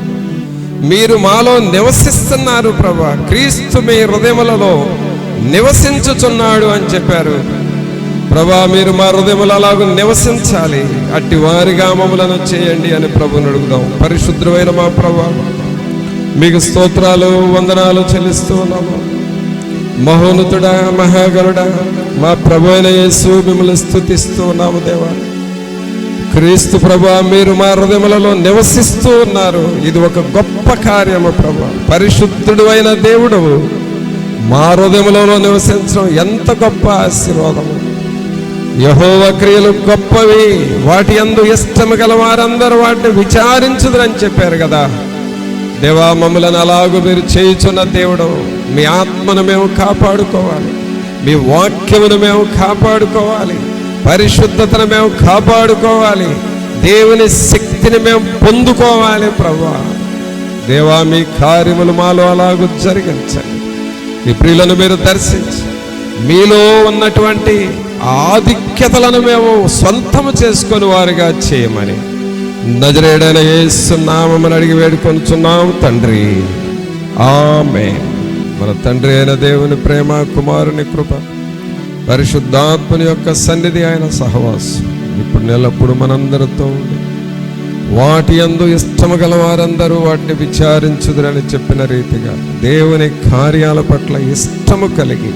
మీరు మాలో నివసిస్తున్నారు ప్రభా. క్రీస్తు మీ హృదయములలో నివసించుచున్నాడు అని చెప్పారు ప్రభా. మీరు మా హృదయములు అలాగూ నివసించాలి. అట్టి వారిగా మమ్మలను చేయండి అని ప్రభుని అడుగుదాం. పరిశుద్ధమైన మా ప్రభా, మీకు స్తోత్రాలు, వందనాలు చెల్లిస్తూ ఉన్నాము. మహోన్నతుడా, మహాగణుడా, మా ప్రభు అయిన యేసు, మిమ్మల్ని స్తుతిస్తూ ఉన్నాము దేవా. క్రీస్తు ప్రభా, మీరు మా హృదయములలో నివసిస్తూ ఉన్నారు. ఇది ఒక గొప్ప కార్యము ప్రభా. పరిశుద్ధుడు అయిన దేవుడు మా హృదయములలో నివసించడం ఎంత గొప్ప ఆశీర్వాదము. యెహోవా క్రియలు గొప్పవి, వాటి యందు ఇష్టము గల వారందరూ వాటిని విచారించుదురని చెప్పారు కదా దేవా. మమ్మలను అలాగూ మీరు చేయుచున్న దేవుడు. మీ ఆత్మను మేము కాపాడుకోవాలి, మీ వాక్యమును మేము కాపాడుకోవాలి, పరిశుద్ధతను మేము కాపాడుకోవాలి, దేవుని శక్తిని మేము పొందుకోవాలి ప్రభువా. దేవా, మీ కార్యములు మాలో అలాగూ జరిగించండి. మీ ప్రియులను మీరు దర్శించి మీలో ఉన్నటువంటి ఆధిక్యతలను మేము సొంతము చేసుకొని వారిగా చేయమని నజరేయుడైన యేసు నామమున అడిగి వేడుకొనుచున్నాము తండ్రి, ఆమేన్. మన తండ్రి అయిన దేవుని ప్రేమ, కుమారుని కృప, పరిశుద్ధాత్మని యొక్క సన్నిధి, ఆయన సహవాసం ఇప్పుడు నెలప్పుడు మనందరితో ఉంది. వాటి యందు ఇష్టము గల వారందరూ వాటిని విచారించుదురని చెప్పిన రీతిగా దేవుని కార్యాల పట్ల ఇష్టము కలిగి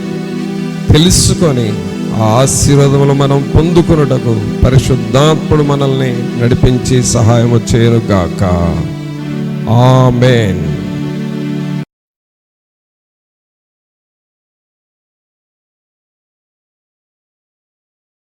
తెలుసుకొని ఆ ఆశీర్వాదములు మనం పొందుకొనుటకు పరిశుద్ధాత్ముడు మనల్ని నడిపించి సహాయము చేయనుగాక. ఆమేన్.